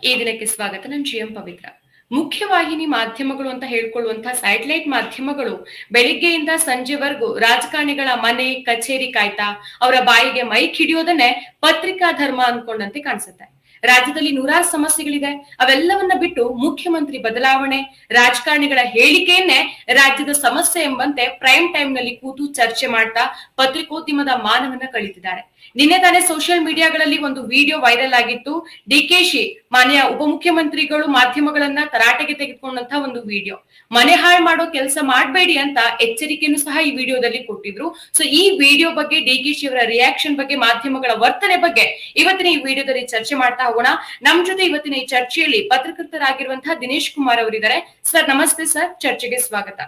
ಈ ದಿನಕ್ಕೆ ಸ್ವಾಗತ. ನಾನು ಜಿಎಂ ಪವಿತ್ರ. ಮುಖ್ಯವಾಹಿನಿ ಮಾಧ್ಯಮಗಳು ಅಂತ ಹೇಳ್ಕೊಳ್ಳುವಂತಹ ಸ್ಯಾಟಲೈಟ್ ಮಾಧ್ಯಮಗಳು ಬೆಳಿಗ್ಗೆಯಿಂದ ಸಂಜೆವರೆಗೂ ರಾಜಕಾರಣಿಗಳ ಮನೆ ಕಚೇರಿ ಕಾಯ್ತಾ ಅವರ ಬಾಯಿಗೆ ಮೈಕ್ ಹಿಡಿಯೋದನ್ನೇ ಪತ್ರಿಕಾ ಧರ್ಮ ಅನ್ಕೊಂಡಂತೆ ಕಾಣಿಸುತ್ತೆ. ರಾಜ್ಯದಲ್ಲಿ ನೂರಾರು ಸಮಸ್ಯೆಗಳಿದೆ. ಅವೆಲ್ಲವನ್ನ ಬಿಟ್ಟು ಮುಖ್ಯಮಂತ್ರಿ ಬದಲಾವಣೆ, ರಾಜಕಾರಣಿಗಳ ಹೇಳಿಕೆಯನ್ನೇ ರಾಜ್ಯದ ಸಮಸ್ಯೆ ಎಂಬಂತೆ ಪ್ರೈಮ್ ಟೈಮ್ ನಲ್ಲಿ ಕೂತು ಚರ್ಚೆ ಮಾಡ್ತಾ ಪತ್ರಿಕೋದ್ಯಮದ ಮಾನವನ್ನ ಕಳೀತಿದ್ದಾರೆ. ನಿನ್ನೆ ತಾನೇ ಸೋಷಿಯಲ್ ಮೀಡಿಯಾಗಳಲ್ಲಿ ಒಂದು ವಿಡಿಯೋ ವೈರಲ್ ಆಗಿತ್ತು. ಡಿಕೆಶಿ ಮಾನ್ಯ ಉಪಮುಖ್ಯಮಂತ್ರಿಗಳು ಮಾಧ್ಯಮಗಳನ್ನ ತರಾಟೆಗೆ ತೆಗೆದುಕೊಂಡಂತಹ ಒಂದು ವಿಡಿಯೋ. ಮನೆ ಹಾಳು ಮಾಡೋ ಕೆಲಸ ಮಾಡಬೇಡಿ ಅಂತ ಎಚ್ಚರಿಕೆಯನ್ನು ಸಹ ಈ ವಿಡಿಯೋದಲ್ಲಿ ಕೊಟ್ಟಿದ್ರು. ಸೊ ಈ ವಿಡಿಯೋ ಬಗ್ಗೆ, ಡಿಕೆಶಿ ಅವರ ರಿಯಾಕ್ಷನ್ ಬಗ್ಗೆ, ಮಾಧ್ಯಮಗಳ ವರ್ತನೆ ಬಗ್ಗೆ ಇವತ್ತಿನ ಈ ವಿಡಿಯೋದಲ್ಲಿ ಚರ್ಚೆ ಮಾಡ್ತಾ ಹೋಗೋಣ. ನಮ್ ಜೊತೆ ಇವತ್ತಿನ ಈ ಚರ್ಚೆಯಲ್ಲಿ ಪತ್ರಕರ್ತರಾಗಿರುವಂತಹ ದಿನೇಶ್ ಕುಮಾರ್ ಅವರಿದ್ದಾರೆ. ಸರ್ ನಮಸ್ತೆ ಸರ್, ಚರ್ಚೆಗೆ ಸ್ವಾಗತ.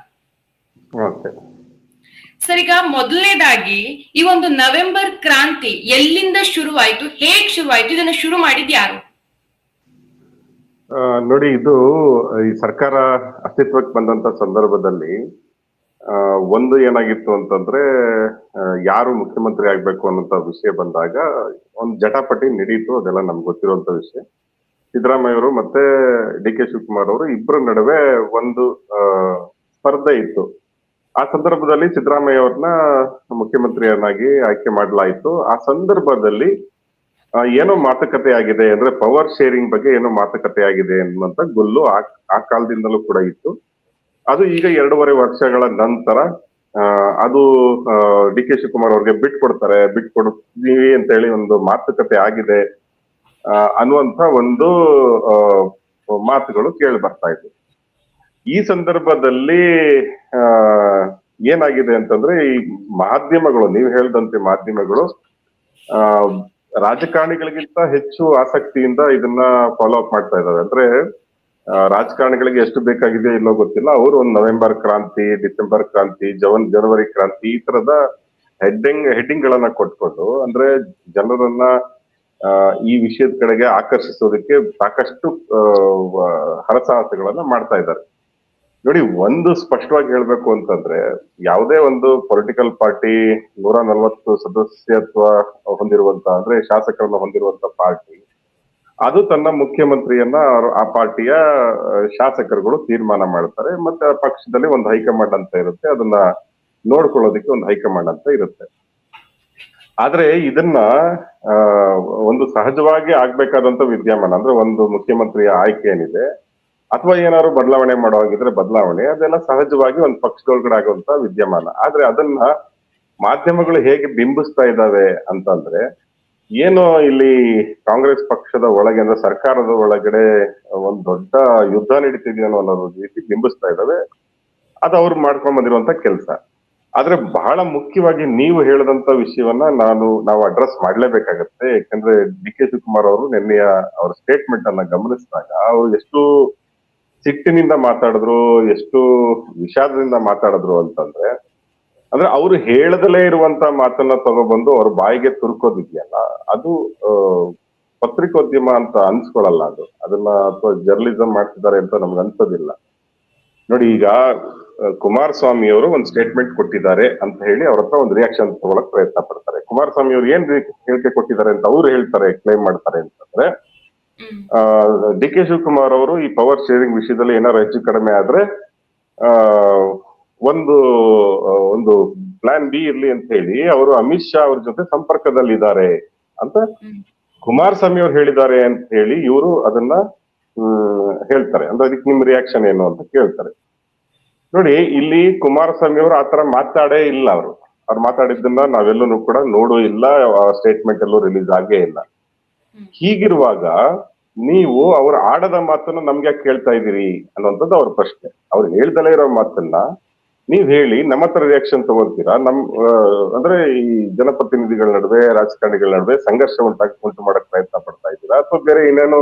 ಸರ್, ಈಗ ಮೊದಲನೇದಾಗಿ ಈ ಒಂದು ನವೆಂಬರ್ ಕ್ರಾಂತಿ ಎಲ್ಲಿಂದ ಶುರುವಾಯಿತು, ಹೇಗ್ ಶುರುವಾಯಿತು, ಇದನ್ನ ಶುರು ಮಾಡಿದ್ ಯಾರು? ನೋಡಿ, ಇದು ಈ ಸರ್ಕಾರ ಅಸ್ತಿತ್ವಕ್ಕೆ ಬಂದಂತ ಸಂದರ್ಭದಲ್ಲಿ ಒಂದು ಏನಾಗಿತ್ತು ಅಂತಂದ್ರೆ, ಯಾರು ಮುಖ್ಯಮಂತ್ರಿ ಆಗ್ಬೇಕು ಅನ್ನೋಂತ ವಿಷಯ ಬಂದಾಗ ಒಂದು ಜಟಾಪಟಿ ನಡೀತು. ಅದೆಲ್ಲ ನಮ್ಗೆ ಗೊತ್ತಿರುವಂತ ವಿಷಯ. ಸಿದ್ದರಾಮಯ್ಯ ಅವರು ಮತ್ತೆ ಡಿ ಕೆ ಶಿವಕುಮಾರ್ ಅವರು ಇಬ್ಬರ ನಡುವೆ ಒಂದು ಸ್ಪರ್ಧೆ ಇತ್ತು. ಆ ಸಂದರ್ಭದಲ್ಲಿ ಸಿದ್ದರಾಮಯ್ಯ ಅವ್ರನ್ನ ಮುಖ್ಯಮಂತ್ರಿಯನ್ನಾಗಿ ಆಯ್ಕೆ ಮಾಡಲಾಯಿತು. ಆ ಸಂದರ್ಭದಲ್ಲಿ ಏನೋ ಮಾತುಕತೆ ಆಗಿದೆ, ಅಂದ್ರೆ ಪವರ್ ಶೇರಿಂಗ್ ಬಗ್ಗೆ ಏನೋ ಮಾತುಕತೆ ಆಗಿದೆ ಅನ್ನುವಂತ ಗೊಲ್ಲು ಆ ಕಾಲದಿಂದಲೂ ಕೂಡ ಇತ್ತು. ಅದು ಈಗ 2.5 ವರ್ಷಗಳ ನಂತರ ಅದು ಡಿ ಕೆ ಶಿವಕುಮಾರ್ ಅವ್ರಿಗೆ ಬಿಟ್ಕೊಡ್ತೀವಿ ಅಂತ ಹೇಳಿ ಒಂದು ಮಾತುಕತೆ ಆಗಿದೆ ಅನ್ನುವಂತ ಒಂದು ಮಾತುಗಳು ಕೇಳಿ ಬರ್ತಾ ಇತ್ತು. ಈ ಸಂದರ್ಭದಲ್ಲಿ ಏನಾಗಿದೆ ಅಂತಂದ್ರೆ, ಈ ಮಾಧ್ಯಮಗಳು, ನೀವು ಹೇಳಿದಂತೆ ಮಾಧ್ಯಮಗಳು ರಾಜಕಾರಣಿಗಳಿಗಿಂತ ಹೆಚ್ಚು ಆಸಕ್ತಿಯಿಂದ ಇದನ್ನ ಫಾಲೋ ಅಪ್ ಮಾಡ್ತಾ ಇದ್ದಾರೆ. ಅಂದ್ರೆ ರಾಜಕಾರಣಿಗಳಿಗೆ ಎಷ್ಟು ಬೇಕಾಗಿದೆ ಇಲ್ಲೋ ಗೊತ್ತಿಲ್ಲ, ಅವರು ಒಂದು ನವೆಂಬರ್ ಕ್ರಾಂತಿ, ಡಿಸೆಂಬರ್ ಕ್ರಾಂತಿ, ಜನವರಿ ಕ್ರಾಂತಿ ಈ ತರದ ಹೆಡ್ಡಿಂಗ್ ಗಳನ್ನ ಕೊಟ್ಕೊಂಡು, ಅಂದ್ರೆ ಜನರನ್ನ ಈ ವಿಷಯದ ಕಡೆಗೆ ಆಕರ್ಷಿಸೋದಕ್ಕೆ ಸಾಕಷ್ಟು ಹರಸಾಹಸಗಳನ್ನ ಮಾಡ್ತಾ ಇದ್ದಾರೆ. ನೋಡಿ, ಒಂದು ಸ್ಪಷ್ಟವಾಗಿ ಹೇಳ್ಬೇಕು ಅಂತಂದ್ರೆ, ಯಾವುದೇ ಒಂದು ಪೊಲಿಟಿಕಲ್ ಪಾರ್ಟಿ 140 ಸದಸ್ಯತ್ವ ಹೊಂದಿರುವಂತ, ಅಂದ್ರೆ ಶಾಸಕರನ್ನ ಹೊಂದಿರುವಂತ ಪಾರ್ಟಿ, ಅದು ತನ್ನ ಮುಖ್ಯಮಂತ್ರಿಯನ್ನ ಆ ಪಾರ್ಟಿಯ ಶಾಸಕರುಗಳು ತೀರ್ಮಾನ ಮಾಡ್ತಾರೆ. ಮತ್ತೆ ಪಕ್ಷದಲ್ಲಿ ಒಂದು ಹೈಕಮಾಂಡ್ ಅಂತ ಇರುತ್ತೆ, ಅದನ್ನ ನೋಡ್ಕೊಳ್ಳೋದಕ್ಕೆ ಒಂದು ಹೈಕಮಾಂಡ್ ಅಂತ ಇರುತ್ತೆ. ಆದ್ರೆ ಇದನ್ನ ಒಂದು ಸಹಜವಾಗಿ ಆಗ್ಬೇಕಾದಂತ ವಿದ್ಯಮಾನ, ಅಂದ್ರೆ ಒಂದು ಮುಖ್ಯಮಂತ್ರಿಯ ಆಯ್ಕೆ ಏನಿದೆ ಅಥವಾ ಏನಾದ್ರು ಬದಲಾವಣೆ ಮಾಡುವಾಗಿದ್ರೆ ಬದಲಾವಣೆ, ಅದೆಲ್ಲ ಸಹಜವಾಗಿ ಒಂದು ಪಕ್ಷದೊಳಗಡೆ ಆಗುವಂತ ವಿದ್ಯಮಾನ. ಆದ್ರೆ ಅದನ್ನ ಮಾಧ್ಯಮಗಳು ಹೇಗೆ ಬಿಂಬಿಸ್ತಾ ಇದ್ದಾವೆ ಅಂತಂದ್ರೆ, ಏನೋ ಇಲ್ಲಿ ಕಾಂಗ್ರೆಸ್ ಪಕ್ಷದ ಒಳಗೆ, ಅಂದ್ರೆ ಸರ್ಕಾರದ ಒಳಗಡೆ ಒಂದ್ ದೊಡ್ಡ ಯುದ್ಧ ನಡೀತಿದೆಯೋ ಅನ್ನೋ ರೀತಿ ಬಿಂಬಿಸ್ತಾ ಇದ್ದಾವೆ. ಅದು ಅವ್ರು ಮಾಡ್ಕೊಂಡ್ ಬಂದಿರುವಂತ ಕೆಲಸ. ಆದ್ರೆ ಬಹಳ ಮುಖ್ಯವಾಗಿ ನೀವು ಹೇಳಿದಂತ ವಿಷಯವನ್ನ ನಾವು ಅಡ್ರೆಸ್ ಮಾಡ್ಲೇಬೇಕಾಗತ್ತೆ. ಯಾಕಂದ್ರೆ ಡಿ ಕೆ ಶಿವಕುಮಾರ್ ಅವರು ನಿನ್ನೆಯ ಅವ್ರ ಸ್ಟೇಟ್ಮೆಂಟ್ ಅನ್ನ ಗಮನಿಸಿದಾಗ ಅವ್ರು ಎಷ್ಟು ಸಿಟ್ಟಿನಿಂದ ಮಾತಾಡಿದ್ರು, ಎಷ್ಟು ವಿಷಾದದಿಂದ ಮಾತಾಡಿದ್ರು ಅಂತಂದ್ರೆ, ಅಂದ್ರೆ ಅವ್ರು ಹೇಳದಲೇ ಇರುವಂತ ಮಾತನ್ನ ತಗೊಬಂದು ಅವ್ರ ಬಾಯಿಗೆ ತುರ್ಕೋದಿದೆಯಲ್ಲ, ಅದು ಪತ್ರಿಕೋದ್ಯಮ ಅಂತ ಅನ್ಸ್ಕೊಳಲ್ಲ. ಅದನ್ನ ಅಥವಾ ಜರ್ನಲಿಸಂ ಮಾಡ್ತಿದ್ದಾರೆ ಅಂತ ನಮ್ಗೆ ಅನ್ಸೋದಿಲ್ಲ. ನೋಡಿ, ಈಗ ಕುಮಾರಸ್ವಾಮಿ ಅವರು ಒಂದು ಸ್ಟೇಟ್ಮೆಂಟ್ ಕೊಟ್ಟಿದ್ದಾರೆ ಅಂತ ಹೇಳಿ ಅವ್ರ ಹತ್ರ ಒಂದು ರಿಯಾಕ್ಷನ್ ತಗೊಳಕ್ ಪ್ರಯತ್ನ ಪಡ್ತಾರೆ. ಕುಮಾರಸ್ವಾಮಿ ಅವರು ಏನ್ ಹೇಳಿಕೆ ಕೊಟ್ಟಿದ್ದಾರೆ ಅಂತ ಅವ್ರು ಹೇಳ್ತಾರೆ, ಕ್ಲೈಮ್ ಮಾಡ್ತಾರೆ ಅಂತಂದ್ರೆ, ಡಿ ಕೆ ಶಿವಕುಮಾರ್ ಅವರು ಈ ಪವರ್ ಶೇರಿಂಗ್ ವಿಷಯದಲ್ಲಿ ಏನಾದ್ರು ಹೆಚ್ಚು ಕಡಿಮೆ ಆದ್ರೆ ಒಂದು ಪ್ಲಾನ್ ಬಿ ಇರ್ಲಿ ಅಂತ ಹೇಳಿ ಅವರು ಅಮಿತ್ ಶಾ ಅವ್ರ ಜೊತೆ ಸಂಪರ್ಕದಲ್ಲಿದ್ದಾರೆ ಅಂತ ಕುಮಾರಸ್ವಾಮಿ ಅವ್ರು ಹೇಳಿದ್ದಾರೆ ಅಂತ ಹೇಳಿ ಇವರು ಅದನ್ನ ಹೇಳ್ತಾರೆ. ಅಂದ್ರೆ ಅದಕ್ಕೆ ನಿಮ್ ರಿಯಾಕ್ಷನ್ ಏನು ಅಂತ ಕೇಳ್ತಾರೆ. ನೋಡಿ, ಇಲ್ಲಿ ಕುಮಾರಸ್ವಾಮಿ ಅವರು ಆತರ ಮಾತಾಡೇ ಇಲ್ಲ. ಅವ್ರು ಮಾತಾಡಿದ್ದನ್ನ ನಾವೆಲ್ಲೂ ಕೂಡ ನೋಡೂ ಇಲ್ಲ, ಸ್ಟೇಟ್ಮೆಂಟ್ ಎಲ್ಲೂ ರಿಲೀಸ್ ಆಗೇ ಇಲ್ಲ. ಹೀಗಿರುವಾಗ ನೀವು ಅವ್ರ ಆಡದ ಮಾತನ್ನ ನಮ್ಗೆ ಯಾಕೆ ಕೇಳ್ತಾ ಇದೀರಿ ಅನ್ನೋಂಥದ್ದು ಅವ್ರ ಪ್ರಶ್ನೆ. ಅವ್ರು ಹೇಳ್ದಲೇ ಇರೋ ಮಾತನ್ನ ನೀವ್ ಹೇಳಿ ನಮ್ಮ ಹತ್ರ ರಿಯಾಕ್ಷನ್ ತಗೋತೀರಾ? ಅಂದ್ರೆ ಈ ಜನಪ್ರತಿನಿಧಿಗಳ ನಡುವೆ, ರಾಜಕಾರಣಿಗಳ ನಡುವೆ ಸಂಘರ್ಷ ಉಂಟು ಮಾಡಕ್ ಪ್ರಯತ್ನ ಪಡ್ತಾ ಇದ್ದೀರಾ, ಅಥವಾ ಬೇರೆ ಇನ್ನೇನು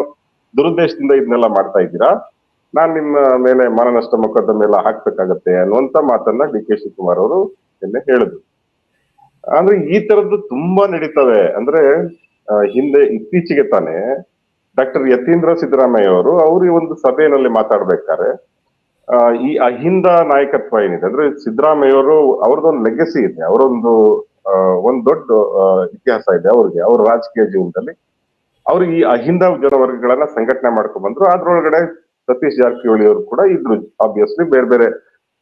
ದುರುದ್ದೇಶದಿಂದ ಇದನ್ನೆಲ್ಲ ಮಾಡ್ತಾ ಇದ್ದೀರಾ? ನಾನ್ ನಿಮ್ಮ ಮೇಲೆ ಮಾನನಷ್ಟ ಮೊಕದ್ದಮೆ ಎಲ್ಲ ಹಾಕ್ಬೇಕಾಗತ್ತೆ ಅನ್ನುವಂತ ಮಾತನ್ನ ಡಿ ಕೆ ಶಿವಕುಮಾರ್ ಅವರು ನಿನ್ನೆ ಹೇಳಿದ್ರು. ಅಂದ್ರೆ ಈ ತರದ್ದು ತುಂಬಾ ನಡೀತವೆ. ಅಂದ್ರೆ ಹಿಂದೆ ಇತ್ತೀಚೆಗೆ ತಾನೇ ಡಾಕ್ಟರ್ ಯತೀಂದ್ರ ಸಿದ್ದರಾಮಯ್ಯ ಅವರು ಈ ಒಂದು ಸಭೆಯಲ್ಲಿ ಮಾತಾಡ್ಬೇಕಾದ್ರೆ ಈ ಅಹಿಂದ ನಾಯಕತ್ವ ಏನಿದೆ, ಅಂದ್ರೆ ಸಿದ್ದರಾಮಯ್ಯ ಅವ್ರದ್ದೊಂದು ಲೆಗಸಿ ಇದೆ, ಅವರೊಂದು ಒಂದ್ ದೊಡ್ಡ ಇತಿಹಾಸ ಇದೆ ಅವ್ರಿಗೆ, ಅವ್ರ ರಾಜಕೀಯ ಜೀವನದಲ್ಲಿ. ಅವ್ರು ಈ ಅಹಿಂದ ಜನವರ್ಗಗಳನ್ನ ಸಂಘಟನೆ ಮಾಡ್ಕೊಂಡ್ ಬಂದ್ರು. ಅದ್ರೊಳಗಡೆ ಸತೀಶ್ ಜಾರಕಿಹೊಳಿ ಅವರು ಕೂಡ ಇದ್ರು. ಆಬ್ವಿಯಸ್ಲಿ ಬೇರೆ ಬೇರೆ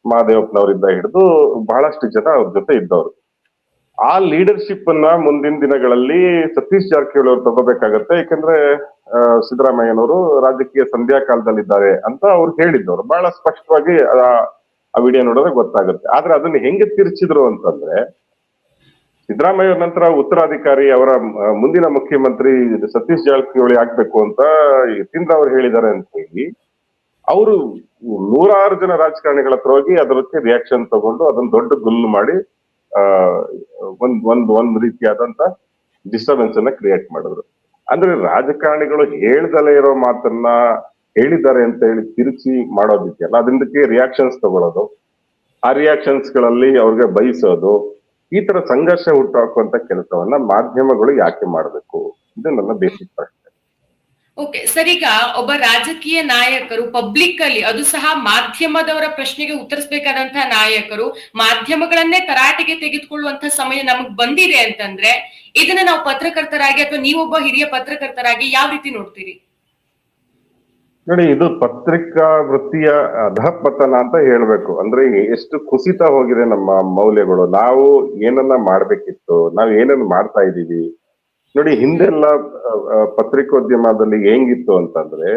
ಮಹದೇವಪ್ಪನವರಿಂದ ಹಿಡಿದು ಬಹಳಷ್ಟು ಜನ ಅವ್ರ ಜೊತೆ ಇದ್ದವರು. ಆ ಲೀಡರ್ಶಿಪ್ ಅನ್ನ ಮುಂದಿನ ದಿನಗಳಲ್ಲಿ ಸತೀಶ್ ಜಾರಕಿಹೊಳಿ ಅವರು ತಗೋಬೇಕಾಗತ್ತೆ. ಯಾಕಂದ್ರೆ ಸಿದ್ದರಾಮಯ್ಯನವರು ರಾಜಕೀಯ ಸಂಧ್ಯಾ ಕಾಲದಲ್ಲಿದ್ದಾರೆ ಅಂತ ಅವ್ರು ಹೇಳಿದ್ದವ್ರು ಬಹಳ ಸ್ಪಷ್ಟವಾಗಿ ಆ ವಿಡಿಯೋ ನೋಡಿದ್ರೆ ಗೊತ್ತಾಗುತ್ತೆ. ಆದ್ರೆ ಅದನ್ನ ಹೆಂಗೆ ತಿರ್ಚಿದ್ರು ಅಂತಂದ್ರೆ, ಸಿದ್ದರಾಮಯ್ಯ ನಂತರ ಉತ್ತರಾಧಿಕಾರಿ ಅವರ ಮುಂದಿನ ಮುಖ್ಯಮಂತ್ರಿ ಸತೀಶ್ ಜಾರಕಿಹೊಳಿ ಆಗ್ಬೇಕು ಅಂತ ಯತೀಂದ್ರ ಅವರು ಹೇಳಿದ್ದಾರೆ ಅಂತ ಹೇಳಿ ಅವರು 100 ಜನ ರಾಜಕಾರಣಿಗಳ ಹತ್ರ ಹೋಗಿ ಅದಕ್ಕೆ ರಿಯಾಕ್ಷನ್ ತಗೊಂಡು ಅದನ್ನ ದೊಡ್ಡ ಗುಲ್ಲು ಮಾಡಿ ಒಂದ್ ರೀತಿಯಾದಂತ ಡಿಸ್ಟರ್ಬೆನ್ಸ್ ಅನ್ನ ಕ್ರಿಯೇಟ್ ಮಾಡಿದ್ರು. ಅಂದ್ರೆ ರಾಜಕಾರಣಿಗಳು ಹೇಳ್ದಲೇ ಇರೋ ಮಾತನ್ನ ಹೇಳಿದ್ದಾರೆ ಅಂತ ಹೇಳಿ ತಿರುಚಿ ಮಾಡೋದಿದೆಯಲ್ಲ, ಅದಕ್ಕೆ ರಿಯಾಕ್ಷನ್ಸ್ ತಗೊಳ್ಳೋದು, ಆ ರಿಯಾಕ್ಷನ್ಸ್ ಗಳಲ್ಲಿ ಅವ್ರಿಗೆ ಬಯಸೋದು, ಈ ತರ ಸಂಘರ್ಷ ಹುಟ್ಟುಹಾಕುವಂತ ಕೆಲಸವನ್ನ ಮಾಧ್ಯಮಗಳು ಯಾಕೆ ಮಾಡ್ಬೇಕು? ಇದು ನನ್ನ ಬೇಸಿಕ್ ಪ್ರಶ್ನೆ. ಓಕೆ ಸರ್, ಈಗ ಒಬ್ಬ ರಾಜಕೀಯ ನಾಯಕರು ಪಬ್ಲಿಕ್ ಅಲ್ಲಿ, ಅದು ಸಹ ಮಾಧ್ಯಮದವರ ಪ್ರಶ್ನೆಗೆ ಉತ್ತರಿಸಬೇಕಾದಂತಹ ನಾಯಕರು ಮಾಧ್ಯಮಗಳನ್ನೇ ತರಾಟೆಗೆ ತೆಗೆದುಕೊಳ್ಳುವಂತಹ ಸಮಯ ನಮಗ್ ಬಂದಿದೆ ಅಂತಂದ್ರೆ, ಇದನ್ನ ನಾವು ಪತ್ರಕರ್ತರಾಗಿ ಅಥವಾ ನೀವೊಬ್ಬ ಹಿರಿಯ ಪತ್ರಕರ್ತರಾಗಿ ಯಾವ ರೀತಿ ನೋಡ್ತೀರಿ? ನೋಡಿ, ಇದು ಪತ್ರಿಕಾ ವೃತ್ತಿಯ ಅಧಪತನ ಅಂತ ಹೇಳ್ಬೇಕು. ಅಂದ್ರೆ ಎಷ್ಟು ಕುಸಿತ ಹೋಗಿದೆ ನಮ್ಮ ಮೌಲ್ಯಗಳು. ನಾವು ಏನನ್ನ ಮಾಡ್ಬೇಕಿತ್ತು, ನಾವ್ ಏನನ್ನ ಮಾಡ್ತಾ ಇದೀವಿ. ನೋಡಿ, ಹಿಂದೆಲ್ಲ ಪತ್ರಿಕೋದ್ಯಮದಲ್ಲಿ ಹೆಂಗಿತ್ತು ಅಂತಂದ್ರೆ,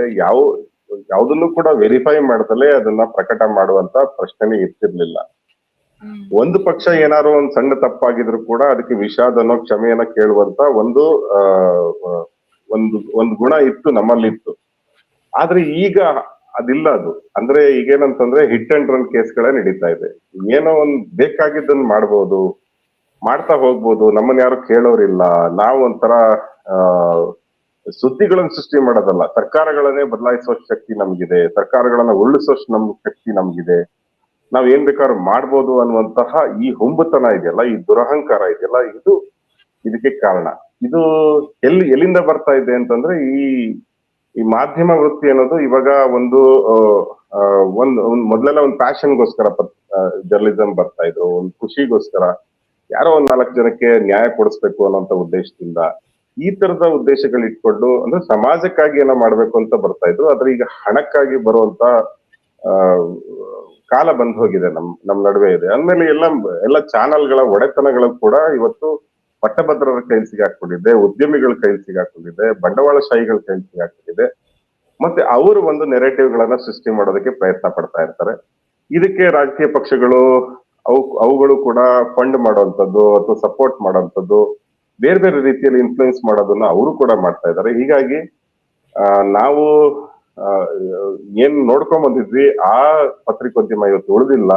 ಯಾವ್ದನ್ನು ಕೂಡ ವೆರಿಫೈ ಮಾಡ್ದಲೇ ಅದನ್ನ ಪ್ರಕಟ ಮಾಡುವಂತ ಪ್ರಶ್ನೆ ಇರ್ತಿರ್ಲಿಲ್ಲ. ಒಂದು ಪಕ್ಷ ಏನಾದ್ರು ಒಂದ್ ಸಣ್ಣ ತಪ್ಪಾಗಿದ್ರು ಕೂಡ ಅದಕ್ಕೆ ವಿಷಾದನೋ ಕ್ಷಮೆಯನ್ನ ಕೇಳುವಂತ ಒಂದು ಗುಣ ಇತ್ತು, ನಮ್ಮಲ್ಲಿತ್ತು. ಆದ್ರೆ ಈಗ ಅದಿಲ್ಲ. ಅದು ಅಂದ್ರೆ ಈಗೇನಂತಂದ್ರೆ ಹಿಟ್ ಅಂಡ್ ರನ್ ಕೇಸ್ಗಳೇ ನಡೀತಾ ಇದೆ. ಏನೋ ಒಂದ್ ಬೇಕಾಗಿದ್ದನ್ನ ಮಾಡ್ಬೋದು, ಮಾಡ್ತಾ ಹೋಗ್ಬೋದು, ನಮ್ಮನ್ನ ಯಾರು ಕೇಳೋರಿಲ್ಲ. ನಾವು ಒಂಥರ ಸುದ್ದಿಗಳನ್ನ ಸೃಷ್ಟಿ ಮಾಡೋದಲ್ಲ, ಸರ್ಕಾರಗಳನ್ನೇ ಬದಲಾಯಿಸುವ ಶಕ್ತಿ ನಮ್ಗಿದೆ, ಸರ್ಕಾರಗಳನ್ನ ಉರುಳಿಸೋ ಶಕ್ತಿ ನಮ್ಗಿದೆ, ನಾವ್ ಏನ್ ಬೇಕಾದ್ರೂ ಮಾಡ್ಬೋದು ಅನ್ನುವಂತಹ ಈ ಹುಂಬತನ ಇದೆಯಲ್ಲ, ಈ ದುರಹಂಕಾರ ಇದೆಯಲ್ಲ, ಇದಕ್ಕೆ ಕಾರಣ. ಇದು ಎಲ್ಲಿಂದ ಬರ್ತಾ ಇದೆ ಅಂತಂದ್ರೆ, ಈ ಮಾಧ್ಯಮ ವೃತ್ತಿ ಅನ್ನೋದು ಇವಾಗ ಒಂದು ಮೊದ್ಲೆಲ್ಲ ಒಂದು ಪ್ಯಾಷನ್ಗೋಸ್ಕರ ಜರ್ನಲಿಸಂ ಬರ್ತಾ ಇದ್ರು, ಒಂದು ಖುಷಿಗೋಸ್ಕರ, ಯಾರೋ ಒಂದ್ 4 ಜನಕ್ಕೆ ನ್ಯಾಯ ಕೊಡಿಸ್ಬೇಕು ಅನ್ನೋಂತ ಉದ್ದೇಶದಿಂದ, ಈ ತರದ ಉದ್ದೇಶಗಳು ಇಟ್ಕೊಂಡು, ಅಂದ್ರೆ ಸಮಾಜಕ್ಕಾಗಿ ಏನೋ ಮಾಡ್ಬೇಕು ಅಂತ ಬರ್ತಾ ಇದ್ರು. ಆದ್ರೆ ಈಗ ಹಣಕ್ಕಾಗಿ ಬರುವಂತ ಕಾಲ ಬಂದ್ ಹೋಗಿದೆ, ನಮ್ ನಡುವೆ ಇದೆ. ಅಂದ್ಮೇಲೆ ಎಲ್ಲ ಚಾನಲ್ಗಳ ಒಡೆತನಗಳು ಕೂಡ ಇವತ್ತು ಪಟ್ಟಭದ್ರರ ಕೈಲಿ ಸಿಗಾಕೊಂಡಿದೆ, ಉದ್ಯಮಿಗಳ ಕೈಲಿ ಸಿಗಾಕೊಂಡಿದೆ, ಬಂಡವಾಳಶಾಹಿಗಳ ಕೈಲಿ ಸಿಗಾಕೊಂಡಿದೆ. ಮತ್ತೆ ಅವರು ಒಂದು ನೆರೇಟಿವ್ ಗಳನ್ನ ಸೃಷ್ಟಿ ಮಾಡೋದಕ್ಕೆ ಪ್ರಯತ್ನ ಪಡ್ತಾ ಇರ್ತಾರೆ. ಇದಕ್ಕೆ ರಾಜಕೀಯ ಪಕ್ಷಗಳು ಅವುಗಳು ಕೂಡ ಫಂಡ್ ಮಾಡುವಂತದ್ದು ಅಥವಾ ಸಪೋರ್ಟ್ ಮಾಡುವಂತದ್ದು, ಬೇರೆ ಬೇರೆ ರೀತಿಯಲ್ಲಿ ಇನ್ಫ್ಲೂಯೆನ್ಸ್ ಮಾಡೋದನ್ನ ಅವರು ಕೂಡ ಮಾಡ್ತಾ ಇದ್ದಾರೆ. ಹೀಗಾಗಿ ನಾವು ಏನ್ ನೋಡ್ಕೊಂಡ್ ಬಂದಿದ್ವಿ ಆ ಪತ್ರಿಕೋದ್ಯಮ ಇವತ್ತು ಉಳಿದಿಲ್ಲ.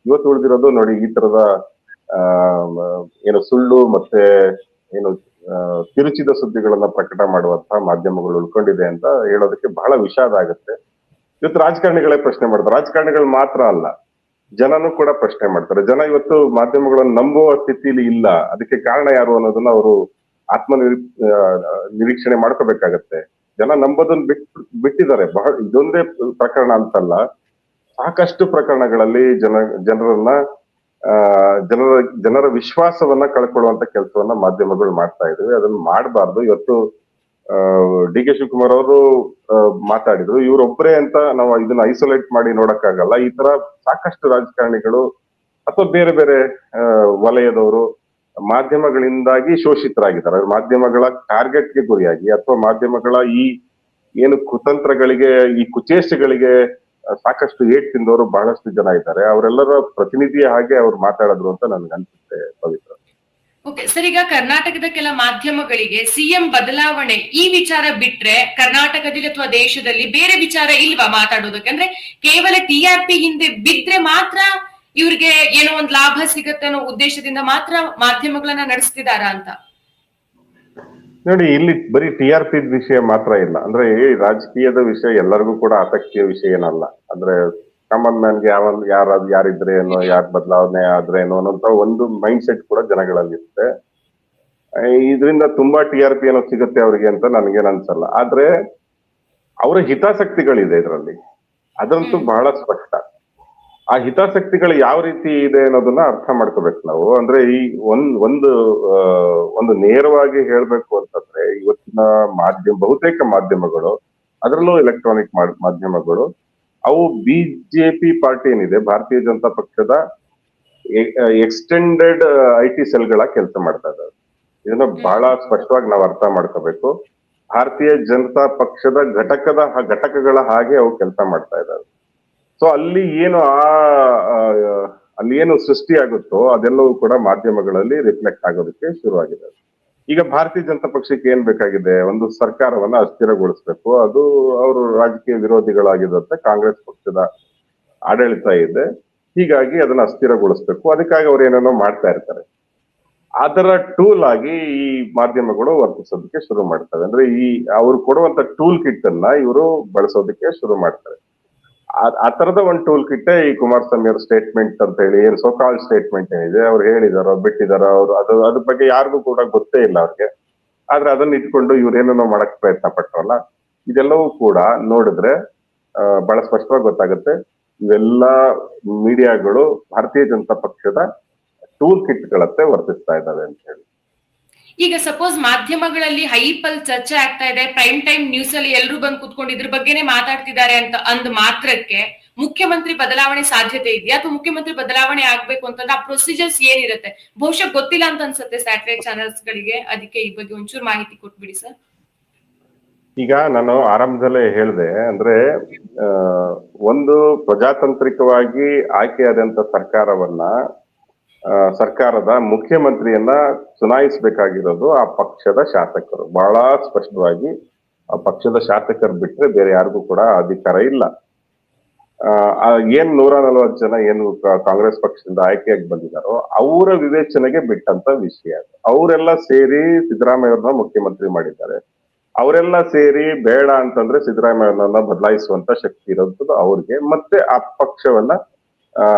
ಇವತ್ತು ಉಳಿದಿರೋದು ನೋಡಿ, ಈ ತರದ ಏನು ಸುಳ್ಳು ಮತ್ತೆ ಏನು ತಿರುಚಿದ ಸುದ್ದಿಗಳನ್ನ ಪ್ರಕಟ ಮಾಡುವಂತಹ ಮಾಧ್ಯಮಗಳು ಉಳ್ಕೊಂಡಿದೆ ಅಂತ ಹೇಳೋದಕ್ಕೆ ಬಹಳ ವಿಷಾದ ಆಗುತ್ತೆ. ಇವತ್ತು ರಾಜಕಾರಣಿಗಳೇ ಪ್ರಶ್ನೆ ಮಾಡ್ತಾರೆ. ರಾಜಕಾರಣಿಗಳು ಮಾತ್ರ ಅಲ್ಲ, ಜನನು ಕೂಡ ಪ್ರಶ್ನೆ ಮಾಡ್ತಾರೆ. ಜನ ಇವತ್ತು ಮಾಧ್ಯಮಗಳನ್ನು ನಂಬುವ ಸ್ಥಿತಿಲಿ ಇಲ್ಲ. ಅದಕ್ಕೆ ಕಾರಣ ಯಾರು ಅನ್ನೋದನ್ನ ಅವರು ನಿರೀಕ್ಷಣೆ ಮಾಡ್ಕೋಬೇಕಾಗತ್ತೆ. ಜನ ನಂಬೋದನ್ನ ಬಿಟ್ಟಿದ್ದಾರೆ. ಇದೊಂದೇ ಪ್ರಕರಣ ಅಂತಲ್ಲ, ಸಾಕಷ್ಟು ಪ್ರಕರಣಗಳಲ್ಲಿ ಜನರ ವಿಶ್ವಾಸವನ್ನ ಕಳ್ಕೊಳ್ಳುವಂತ ಕೆಲಸವನ್ನ ಮಾಧ್ಯಮಗಳು ಮಾಡ್ತಾ ಇದ್ವಿ. ಅದನ್ನ ಮಾಡಬಾರ್ದು. ಇವತ್ತು ಡಿ ಕೆ ಶಿವಕುಮಾರ್ ಅವರು ಮಾತಾಡಿದ್ರು, ಇವ್ರೊಬ್ಬರೇ ಅಂತ ನಾವು ಇದನ್ನ ಐಸೋಲೇಟ್ ಮಾಡಿ ನೋಡಕ್ಕಾಗಲ್ಲ. ಈ ತರ ಸಾಕಷ್ಟು ರಾಜಕಾರಣಿಗಳು ಅಥವಾ ಬೇರೆ ಬೇರೆ ವಲಯದವರು ಮಾಧ್ಯಮಗಳಿಂದಾಗಿ ಶೋಷಿತರಾಗಿದ್ದಾರೆ. ಮಾಧ್ಯಮಗಳ ಟಾರ್ಗೆಟ್ಗೆ ಗುರಿಯಾಗಿ ಅಥವಾ ಮಾಧ್ಯಮಗಳ ಈ ಏನು ಕುತಂತ್ರಗಳಿಗೆ, ಈ ಕುಚೇಷ್ಟೆಗಳಿಗೆ ಸಾಕಷ್ಟು ಏಟ್ ತಿಂದವರು ಬಹಳಷ್ಟು ಜನ ಇದ್ದಾರೆ. ಅವರೆಲ್ಲರ ಪ್ರತಿನಿಧಿಯ ಹಾಗೆ ಅವ್ರು ಮಾತಾಡಿದ್ರು ಅಂತ ನನ್ಗೆ ಅನ್ಸುತ್ತೆ ಪವಿತ್ರ. ಓಕೆ ಸರ್, ಈಗ ಕರ್ನಾಟಕದ ಕೆಲ ಮಾಧ್ಯಮಗಳಿಗೆ ಸಿಎಂ ಬದಲಾವಣೆ ಈ ವಿಚಾರ ಬಿಟ್ರೆ ಕರ್ನಾಟಕದಲ್ಲಿ ಅಥವಾ ದೇಶದಲ್ಲಿ ಬೇರೆ ವಿಚಾರ ಇಲ್ವಾ ಮಾತಾಡೋದಕ್ಕೆ? ಅಂದ್ರೆ ಕೇವಲ TRP ಹಿಂದೆ ಬಿದ್ರೆ ಮಾತ್ರ ಇವ್ರಿಗೆ ಏನೋ ಒಂದ್ ಲಾಭ ಸಿಗತ್ತೆ ಅನ್ನೋ ಉದ್ದೇಶದಿಂದ ಮಾತ್ರ ಮಾಧ್ಯಮಗಳನ್ನ ನಡೆಸ್ತಿದಾರಾ ಅಂತ? ನೋಡಿ, ಇಲ್ಲಿ ಬರೀ TRP ವಿಷಯ ಮಾತ್ರ ಇಲ್ಲ. ಅಂದ್ರೆ ಈ ರಾಜಕೀಯದ ವಿಷಯ ಎಲ್ಲರಿಗೂ ಕೂಡ ಆಸಕ್ತಿಯ ವಿಷಯ ಏನಲ್ಲ. ಅಂದ್ರೆ ಕಾಮನ್ ಮ್ಯಾನ್ಗೆ ಯಾರಿದ್ರೆ ಏನೋ, ಯಾರ್ ಬದಲಾವಣೆ ಆದ್ರೆ ಏನೋ ಅನ್ನೋಂತ ಒಂದು ಮೈಂಡ್ ಸೆಟ್ ಕೂಡ ಜನಗಳಲ್ಲಿ ಇರುತ್ತೆ. ಇದರಿಂದ ತುಂಬಾ TRP ಏನೋ ಸಿಗುತ್ತೆ ಅವ್ರಿಗೆ ಅಂತ ನನ್ಗೇನ್ ಅನ್ಸಲ್ಲ. ಆದ್ರೆ ಅವರ ಹಿತಾಸಕ್ತಿಗಳಿದೆ ಇದರಲ್ಲಿ, ಅದಂತೂ ಬಹಳ ಸ್ಪಷ್ಟ. ಆ ಹಿತಾಸಕ್ತಿಗಳು ಯಾವ ರೀತಿ ಇದೆ ಅನ್ನೋದನ್ನ ಅರ್ಥ ಮಾಡ್ಕೋಬೇಕು ನಾವು. ಅಂದ್ರೆ ಈ ಆ, ಒಂದು ನೇರವಾಗಿ ಹೇಳ್ಬೇಕು ಅಂತಂದ್ರೆ ಇವತ್ತಿನ ಬಹುತೇಕ ಮಾಧ್ಯಮಗಳು, ಅದರಲ್ಲೂ ಎಲೆಕ್ಟ್ರಾನಿಕ್ ಮಾಧ್ಯಮಗಳು, ಅವು ಬಿಜೆಪಿ ಪಾರ್ಟಿ ಏನಿದೆ, ಭಾರತೀಯ ಜನತಾ ಪಕ್ಷದ ಎಕ್ಸ್ಟೆಂಡೆಡ್ IT ಸೆಲ್ಗಳ ಕೆಲಸ ಮಾಡ್ತಾ ಇದ್ದಾರೆ. ಇದನ್ನ ಬಹಳ ಸ್ಪಷ್ಟವಾಗಿ ನಾವು ಅರ್ಥ ಮಾಡ್ಕೋಬೇಕು. ಭಾರತೀಯ ಜನತಾ ಪಕ್ಷದ ಘಟಕಗಳ ಹಾಗೆ ಅವು ಕೆಲಸ ಮಾಡ್ತಾ ಇದ್ದಾರೆ. ಸೊ ಅಲ್ಲಿ ಏನು ಸೃಷ್ಟಿ ಆಗುತ್ತೋ ಅದೆಲ್ಲವೂ ಕೂಡ ಮಾಧ್ಯಮಗಳಲ್ಲಿ ರಿಫ್ಲೆಕ್ಟ್ ಆಗೋದಕ್ಕೆ ಶುರುವಾಗಿದೆ. ಈಗ ಭಾರತೀಯ ಜನತಾ ಪಕ್ಷಕ್ಕೆ ಏನ್ ಬೇಕಾಗಿದೆ? ಒಂದು ಸರ್ಕಾರವನ್ನ ಅಸ್ಥಿರಗೊಳಿಸ್ಬೇಕು. ಅದು ಅವರು ರಾಜಕೀಯ ವಿರೋಧಿಗಳಾಗಿದ್ದಂತೆ ಕಾಂಗ್ರೆಸ್ ಪಕ್ಷದ ಆಡಳಿತ ಇದೆ, ಹೀಗಾಗಿ ಅದನ್ನ ಅಸ್ಥಿರಗೊಳಿಸ್ಬೇಕು. ಅದಕ್ಕಾಗಿ ಅವ್ರು ಏನೇನೋ ಮಾಡ್ತಾ ಇರ್ತಾರೆ. ಅದರ ಟೂಲ್ ಆಗಿ ಈ ಮಾಧ್ಯಮಗಳು ವರ್ತಿಸೋದಕ್ಕೆ ಶುರು ಮಾಡ್ತವೆ. ಅಂದ್ರೆ ಅವ್ರು ಕೊಡುವಂತ ಟೂಲ್ ಕಿಟ್ ಅನ್ನ ಇವರು ಬಳಸೋದಕ್ಕೆ ಶುರು ಮಾಡ್ತಾರೆ. ಆ ತರದ ಒಂದು ಟೂಲ್ ಕಿಟ್ ಈ ಕುಮಾರಸ್ವಾಮಿ ಅವ್ರ ಸ್ಟೇಟ್ಮೆಂಟ್ ಅಂತ ಹೇಳಿ, ಏನ್ ಸೋಕಾಲ್ ಸ್ಟೇಟ್ಮೆಂಟ್ ಏನಿದೆ, ಅವ್ರು ಹೇಳಿದಾರೋ ಬಿಟ್ಟಿದಾರೋ, ಅದ್ರ ಬಗ್ಗೆ ಯಾರಿಗೂ ಕೂಡ ಗೊತ್ತೇ ಇಲ್ಲ ಅವ್ರಿಗೆ. ಆದ್ರೆ ಅದನ್ನ ಇಟ್ಕೊಂಡು ಇವ್ರೇನೇನೋ ಮಾಡಕ್ ಪ್ರಯತ್ನ ಪಟ್ರಲ್ಲ, ಇದೆಲ್ಲವೂ ಕೂಡ ನೋಡಿದ್ರೆ ಬಹಳ ಸ್ಪಷ್ಟವಾಗಿ ಗೊತ್ತಾಗುತ್ತೆ. ಇವೆಲ್ಲ ಮೀಡಿಯಾಗಳು ಭಾರತೀಯ ಜನತಾ ಪಕ್ಷದ ಟೂಲ್ ಕಿಟ್ ಗಳತ್ತೆ ವರ್ತಿಸ್ತಾ ಇದ್ದಾವೆ ಅಂತ ಹೇಳಿ. ಈಗ ಸಪೋಸ್ ಮಾಧ್ಯಮಗಳಲ್ಲಿ ಹೈಪಲ್ ಚರ್ಚೆ ಆಗ್ತಾ ಇದೆ, ಪ್ರೈಮ್ ಟೈಮ್ ನ್ಯೂಸ್ ಅಲ್ಲಿ ಎಲ್ಲರೂ ಬಂದು ಕುತ್ಕೊಂಡು ಇದ್ರ ಬಗ್ಗೆನೇ ಮಾತಾಡ್ತಿದ್ದಾರೆ ಅಂತ ಅಂದ ಮಾತ್ರಕ್ಕೆ ಮುಖ್ಯಮಂತ್ರಿ ಬದಲಾವಣೆ ಸಾಧ್ಯತೆ ಇದೆಯಾ? ಅಥವಾ ಮುಖ್ಯಮಂತ್ರಿ ಬದಲಾವಣೆ ಆಗ್ಬೇಕು ಅಂತಂದ್ರೆ ಆ ಪ್ರೊಸೀಜರ್ಸ್ ಏನಿರುತ್ತೆ ಬಹುಶಃ ಗೊತ್ತಿಲ್ಲ ಅಂತ ಅನ್ಸುತ್ತೆ ಸ್ಯಾಟಲೈಟ್ ಚಾನೆಲ್ಸ್ ಗಳಿಗೆ. ಅದಕ್ಕೆ ಈ ಬಗ್ಗೆ ಒಂಚೂರು ಮಾಹಿತಿ ಕೊಟ್ಬಿಡಿ ಸರ್. ಈಗ ನಾನು ಆರಂಭದಲ್ಲೇ ಹೇಳಿದೆ, ಅಂದ್ರೆ ಒಂದು ಪ್ರಜಾತಾಂತ್ರಿಕವಾಗಿ ಆಯ್ಕೆಯಾದಂತ ಸರ್ಕಾರದ ಮುಖ್ಯಮಂತ್ರಿಯನ್ನ ಚುನಾಯಿಸಬೇಕಾಗಿರೋದು ಆ ಪಕ್ಷದ ಶಾಸಕರು. ಬಹಳ ಸ್ಪಷ್ಟವಾಗಿ ಆ ಪಕ್ಷದ ಶಾಸಕರು ಬಿಟ್ರೆ ಬೇರೆ ಯಾರಿಗೂ ಕೂಡ ಅಧಿಕಾರ ಇಲ್ಲ. ಏನ್ 140 ಜನ ಏನು ಕಾಂಗ್ರೆಸ್ ಪಕ್ಷದಿಂದ ಆಯ್ಕೆಯಾಗಿ ಬಂದಿದ್ದಾರೋ ಅವರ ವಿವೇಚನೆಗೆ ಬಿಟ್ಟಂತ ವಿಷಯ. ಅವರೆಲ್ಲ ಸೇರಿ ಸಿದ್ದರಾಮಯ್ಯವ್ರನ್ನ ಮುಖ್ಯಮಂತ್ರಿ ಮಾಡಿದ್ದಾರೆ. ಅವರೆಲ್ಲ ಸೇರಿ ಬೇಡ ಅಂತಂದ್ರೆ ಸಿದ್ದರಾಮಯ್ಯವ್ರನ್ನ ಬದಲಾಯಿಸುವಂತ ಶಕ್ತಿ ಇರೋದು ಅವ್ರಿಗೆ, ಮತ್ತೆ ಆ ಪಕ್ಷವನ್ನ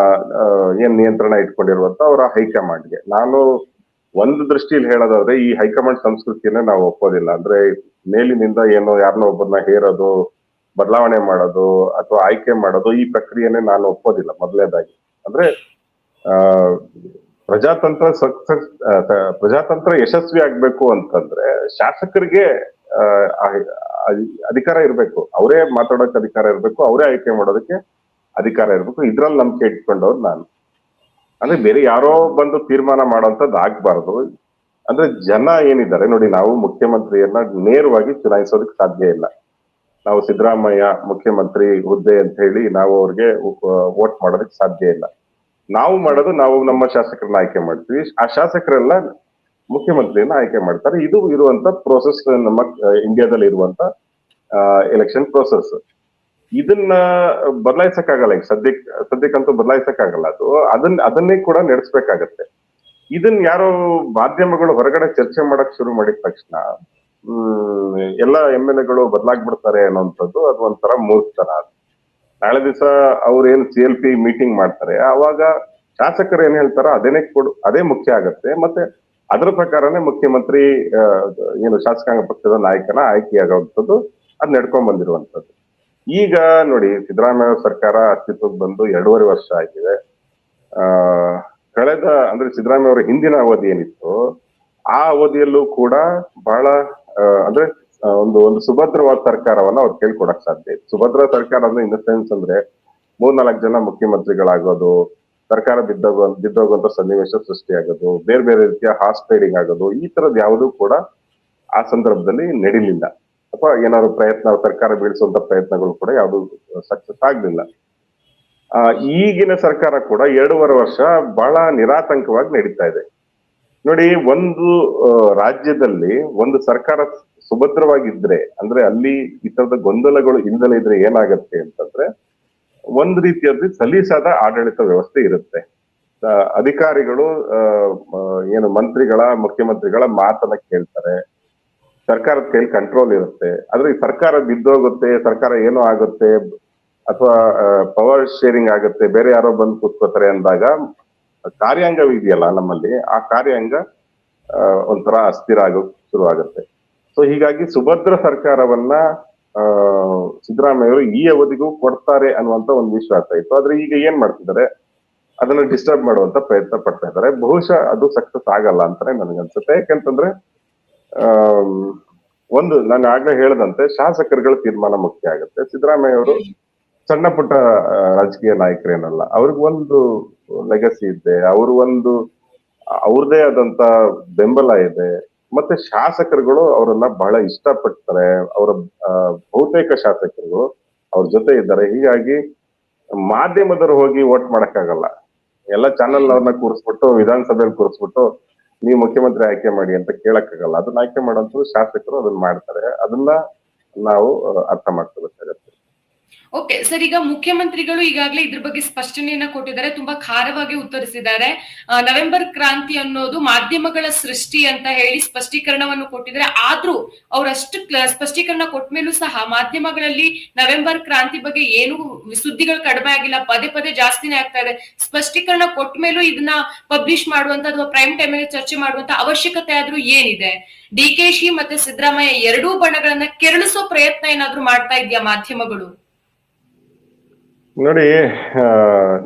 ಏನ್ ನಿಯಂತ್ರಣ ಇಟ್ಕೊಂಡಿರುವಂತ ಅವರ ಹೈಕಮಾಂಡ್ಗೆ. ನಾನು ಒಂದು ದೃಷ್ಟಿಯಲ್ಲಿ ಹೇಳೋದಾದ್ರೆ ಈ ಹೈಕಮಾಂಡ್ ಸಂಸ್ಕೃತಿಯನ್ನ ನಾವು ಒಪ್ಪೋದಿಲ್ಲ. ಅಂದ್ರೆ ಮೇಲಿನಿಂದ ಏನೋ ಯಾರನ್ನೋ ಒಬ್ಬರನ್ನ ಹೇರೋದು, ಬದಲಾವಣೆ ಮಾಡೋದು ಅಥವಾ ಆಯ್ಕೆ ಮಾಡೋದು, ಈ ಪ್ರಕ್ರಿಯೆನೇ ನಾನು ಒಪ್ಪೋದಿಲ್ಲ ಮೊದಲನೇದಾಗಿ. ಅಂದ್ರೆ ಪ್ರಜಾತಂತ್ರ ಯಶಸ್ವಿ ಆಗ್ಬೇಕು ಅಂತಂದ್ರೆ ಶಾಸಕರಿಗೆ ಅಧಿಕಾರ ಇರ್ಬೇಕು, ಅವರೇ ಮಾತಾಡೋಕೆ ಅಧಿಕಾರ ಇರ್ಬೇಕು, ಅವರೇ ಆಯ್ಕೆ ಮಾಡೋದಕ್ಕೆ ಅಧಿಕಾರ ಇರ್ಬೇಕು. ಇದ್ರಲ್ಲಿ ನಂಬಿಕೆ ಇಟ್ಕೊಂಡವ್ರು ನಾನು. ಅಂದ್ರೆ ಬೇರೆ ಯಾರೋ ಬಂದು ತೀರ್ಮಾನ ಮಾಡೋಂಥದ್ದು ಆಗ್ಬಾರ್ದು. ಅಂದ್ರೆ ಜನ ಏನಿದ್ದಾರೆ ನೋಡಿ, ನಾವು ಮುಖ್ಯಮಂತ್ರಿಯನ್ನ ನೇರವಾಗಿ ಚುನಾಯಿಸೋದಕ್ಕೆ ಸಾಧ್ಯ ಇಲ್ಲ. ನಾವು ಸಿದ್ದರಾಮಯ್ಯ ಮುಖ್ಯಮಂತ್ರಿ ಹುದ್ದೆ ಅಂತ ಹೇಳಿ ನಾವು ಅವ್ರಿಗೆ ವೋಟ್ ಮಾಡೋದಕ್ಕೆ ಸಾಧ್ಯ ಇಲ್ಲ. ನಾವು ಮಾಡೋದು, ನಾವು ನಮ್ಮ ಶಾಸಕರನ್ನ ಆಯ್ಕೆ ಮಾಡ್ತೀವಿ, ಆ ಶಾಸಕರೆಲ್ಲ ಮುಖ್ಯಮಂತ್ರಿಯನ್ನ ಆಯ್ಕೆ ಮಾಡ್ತಾರೆ. ಇದು ಇರುವಂತ ಪ್ರೋಸೆಸ್, ನಮ್ಮ ಇಂಡಿಯಾದಲ್ಲಿ ಇರುವಂತ ಎಲೆಕ್ಷನ್ ಪ್ರೋಸೆಸ್. ಇದನ್ನ ಬದಲಾಯಿಸಕ್ಕಾಗಲ್ಲ. ಈಗ ಸದ್ಯಕ್ಕಂತೂ ಬದಲಾಯಿಸಕ್ಕಾಗಲ್ಲ. ಅದನ್ನೇ ಕೂಡ ನಡೆಸ್ಬೇಕಾಗತ್ತೆ. ಇದನ್ನ ಯಾರೋ ಮಾಧ್ಯಮಗಳು ಹೊರಗಡೆ ಚರ್ಚೆ ಮಾಡಕ್ ಶುರು ಮಾಡಿದ ತಕ್ಷಣ ಎಲ್ಲ MLA ಬದಲಾಗ್ಬಿಡ್ತಾರೆ ಅನ್ನೋಂಥದ್ದು ಅದು ಒಂಥರ ಮೂರ್ತನ. ನಾಳೆ ದಿವಸ ಅವ್ರೇನ್ CLP ಮೀಟಿಂಗ್ ಮಾಡ್ತಾರೆ, ಅವಾಗ ಶಾಸಕರು ಏನ್ ಹೇಳ್ತಾರೋ ಅದೇ ಮುಖ್ಯ ಆಗತ್ತೆ. ಮತ್ತೆ ಅದರ ಪ್ರಕಾರನೇ ಮುಖ್ಯಮಂತ್ರಿ ಏನು ಶಾಸಕಾಂಗ ಪಕ್ಷದ ನಾಯಕನ ಆಯ್ಕೆಯಾಗುವಂಥದ್ದು ಅದ್ ನಡ್ಕೊಂಡ್ ಬಂದಿರುವಂತದ್ದು. ಈಗ ನೋಡಿ, ಸಿದ್ದರಾಮಯ್ಯ ಸರ್ಕಾರ ಅಸ್ತಿತ್ವಕ್ಕೆ ಬಂದು 2.5 ವರ್ಷ ಆಗಿದೆ. ಅಂದ್ರೆ ಸಿದ್ದರಾಮಯ್ಯ ಅವರ ಹಿಂದಿನ ಅವಧಿ ಏನಿತ್ತು ಆ ಅವಧಿಯಲ್ಲೂ ಕೂಡ ಬಹಳ ಅಂದ್ರೆ ಒಂದು ಸುಭದ್ರವಾದ ಸರ್ಕಾರವನ್ನ ಅವ್ರು ಕೇಳ್ಕೊಡಕ್ ಸಾಧ್ಯ ಇತ್ತು. ಸುಭದ್ರ ಸರ್ಕಾರ ಅಂದ್ರೆ ಇನ್ ದ ಸೆನ್ಸ್ ಅಂದ್ರೆ 3-4 ಜನ ಮುಖ್ಯಮಂತ್ರಿಗಳಾಗೋದು, ಸರ್ಕಾರ ಬಿದ್ದೋಗುವಂತ ಸನ್ನಿವೇಶ ಸೃಷ್ಟಿಯಾಗೋದು, ಬೇರೆ ಬೇರೆ ರೀತಿಯ ಹಾರ್ಸ್ ಟ್ರೇಡಿಂಗ್ ಆಗೋದು, ಈ ತರದ್ ಯಾವುದೂ ಕೂಡ ಆ ಸಂದರ್ಭದಲ್ಲಿ ನಡೀಲಿಲ್ಲ. ಅಥವಾ ಏನಾದ್ರು ಸರ್ಕಾರ ಬೀಳಿಸುವಂತ ಪ್ರಯತ್ನಗಳು ಕೂಡ ಯಾವುದು ಸಕ್ಸಸ್ ಆಗ್ಲಿಲ್ಲ. ಈಗಿನ ಸರ್ಕಾರ ಕೂಡ 2.5 ವರ್ಷ ಬಹಳ ನಿರಾತಂಕವಾಗಿ ನಡೀತಾ ಇದೆ. ನೋಡಿ, ಒಂದು ರಾಜ್ಯದಲ್ಲಿ ಒಂದು ಸರ್ಕಾರ ಸುಭದ್ರವಾಗಿದ್ರೆ, ಅಂದ್ರೆ ಅಲ್ಲಿ ಈ ತರದ ಗೊಂದಲಗಳು ಇಲ್ದಲೇ ಇದ್ರೆ ಏನಾಗತ್ತೆ ಅಂತಂದ್ರೆ, ಒಂದ್ ರೀತಿಯಲ್ಲಿ ಸಲೀಸಾದ ಆಡಳಿತ ವ್ಯವಸ್ಥೆ ಇರುತ್ತೆ. ಅಧಿಕಾರಿಗಳು ಏನು ಮುಖ್ಯಮಂತ್ರಿಗಳ ಮಾತನ್ನ ಕೇಳ್ತಾರೆ, ಸರ್ಕಾರದ ಕೈಲಿ ಕಂಟ್ರೋಲ್ ಇರುತ್ತೆ. ಆದ್ರೆ ಈ ಸರ್ಕಾರ ಬಿದ್ದೋಗುತ್ತೆ, ಸರ್ಕಾರ ಏನೋ ಆಗುತ್ತೆ, ಅಥವಾ ಪವರ್ ಶೇರಿಂಗ್ ಆಗುತ್ತೆ, ಬೇರೆ ಯಾರೋ ಬಂದು ಕೂತ್ಕೋತಾರೆ ಅಂದಾಗ ಕಾರ್ಯಾಂಗ ಇದೆಯಲ್ಲ ನಮ್ಮಲ್ಲಿ, ಆ ಕಾರ್ಯಾಂಗ ಒಂಥರ ಅಸ್ಥಿರ ಆಗೋಕ್ ಶುರು ಆಗುತ್ತೆ. ಸೊ ಹೀಗಾಗಿ ಸುಭದ್ರ ಸರ್ಕಾರವನ್ನ ಆ ಸಿದ್ದರಾಮಯ್ಯ ಅವರು ಈ ಅವಧಿಗೂ ಕೊಡ್ತಾರೆ ಅನ್ನುವಂತ ಒಂದು ವಿಶ್ವಾಸ ಇತ್ತು. ಆದ್ರೆ ಈಗ ಏನ್ ಮಾಡ್ತಿದ್ದಾರೆ, ಅದನ್ನ ಡಿಸ್ಟರ್ಬ್ ಮಾಡುವಂತ ಪ್ರಯತ್ನ ಪಡ್ತಾ ಇದ್ದಾರೆ. ಬಹುಶಃ ಅದು ಸಕ್ಸಸ್ ಆಗಲ್ಲ ಅಂತಾನೆ ನನಗನ್ಸುತ್ತೆ. ಯಾಕಂತಂದ್ರೆ ಆಮ್, ಒಂದು ನಾನು ಆಗ್ಲೇ ಹೇಳದಂತೆ ಶಾಸಕರುಗಳ ತೀರ್ಮಾನ ಮುಖ್ಯ ಆಗುತ್ತೆ. ಸಿದ್ದರಾಮಯ್ಯ ಅವರು ಸಣ್ಣ ಪುಟ್ಟ ರಾಜಕೀಯ ನಾಯಕರೇನಲ್ಲ. ಅವ್ರಿಗೆ ಒಂದು ಲೆಗಸಿ ಇದೆ, ಅವರು ಒಂದು ಅವ್ರದೇ ಆದಂತ ಬೆಂಬಲ ಇದೆ. ಮತ್ತೆ ಶಾಸಕರುಗಳು ಅವರನ್ನ ಬಹಳ ಇಷ್ಟಪಡ್ತಾರೆ. ಅವರ ಬಹುತೇಕ ಶಾಸಕರುಗಳು ಅವ್ರ ಜೊತೆ ಇದ್ದಾರೆ. ಹೀಗಾಗಿ ಮಾಧ್ಯಮದವರು ಹೋಗಿ ವೋಟ್ ಮಾಡಕ್ಕಾಗಲ್ಲ. ಎಲ್ಲ ಚಾನೆಲ್ ಅವ್ರನ್ನ ಕೂರಿಸ್ಬಿಟ್ಟು ವಿಧಾನಸಭೆಯಲ್ಲಿ ಕೂರಿಸ್ಬಿಟ್ಟು ನೀವು ಮುಖ್ಯಮಂತ್ರಿ ಆಯ್ಕೆ ಮಾಡಿ ಅಂತ ಕೇಳಕ್ಕಾಗಲ್ಲ. ಅದನ್ನ ಆಯ್ಕೆ ಮಾಡೋಂಥದ್ದು ಶಾಸಕರು ಅದನ್ನ ಮಾಡ್ತಾರೆ. ಅದನ್ನ ನಾವು ಅರ್ಥ ಮಾಡ್ಕೋಬೇಕಾಗತ್ತೆ. ಓಕೆ ಸರ್, ಈಗ ಮುಖ್ಯಮಂತ್ರಿಗಳು ಈಗಾಗಲೇ ಇದ್ರ ಬಗ್ಗೆ ಸ್ಪಷ್ಟನೆಯನ್ನ ಕೊಟ್ಟಿದ್ದಾರೆ, ತುಂಬಾ ಖಾರವಾಗಿ ಉತ್ತರಿಸಿದ್ದಾರೆ. ನವೆಂಬರ್ ಕ್ರಾಂತಿ ಅನ್ನೋದು ಮಾಧ್ಯಮಗಳ ಸೃಷ್ಟಿ ಅಂತ ಹೇಳಿ ಸ್ಪಷ್ಟೀಕರಣವನ್ನು ಕೊಟ್ಟಿದ್ದಾರೆ. ಆದ್ರೂ ಅವರಷ್ಟು ಸ್ಪಷ್ಟೀಕರಣ ಕೊಟ್ಟ ಮೇಲೂ ಸಹ ಮಾಧ್ಯಮಗಳಲ್ಲಿ ನವೆಂಬರ್ ಕ್ರಾಂತಿ ಬಗ್ಗೆ ಏನು ಸುದ್ದಿಗಳು ಕಡಿಮೆ ಆಗಿಲ್ಲ, ಪದೇ ಪದೇ ಜಾಸ್ತಿನೇ ಆಗ್ತಾ ಇದೆ. ಸ್ಪಷ್ಟೀಕರಣ ಕೊಟ್ಟ ಮೇಲೂ ಇದನ್ನ ಪಬ್ಲಿಷ್ ಮಾಡುವಂತ ಅಥವಾ ಪ್ರೈಮ್ ಟೈಮ್ ಅಲ್ಲಿ ಚರ್ಚೆ ಮಾಡುವಂತ ಅವಶ್ಯಕತೆ ಆದ್ರೂ ಏನಿದೆ? ಡಿಕೆಶಿ ಮತ್ತೆ ಸಿದ್ದರಾಮಯ್ಯ ಎರಡೂ ಬಣಗಳನ್ನ ಕೆರಳಿಸೋ ಪ್ರಯತ್ನ ಏನಾದ್ರೂ ಮಾಡ್ತಾ ಇದೆಯಾ ಮಾಧ್ಯಮಗಳು? ನೋಡಿ,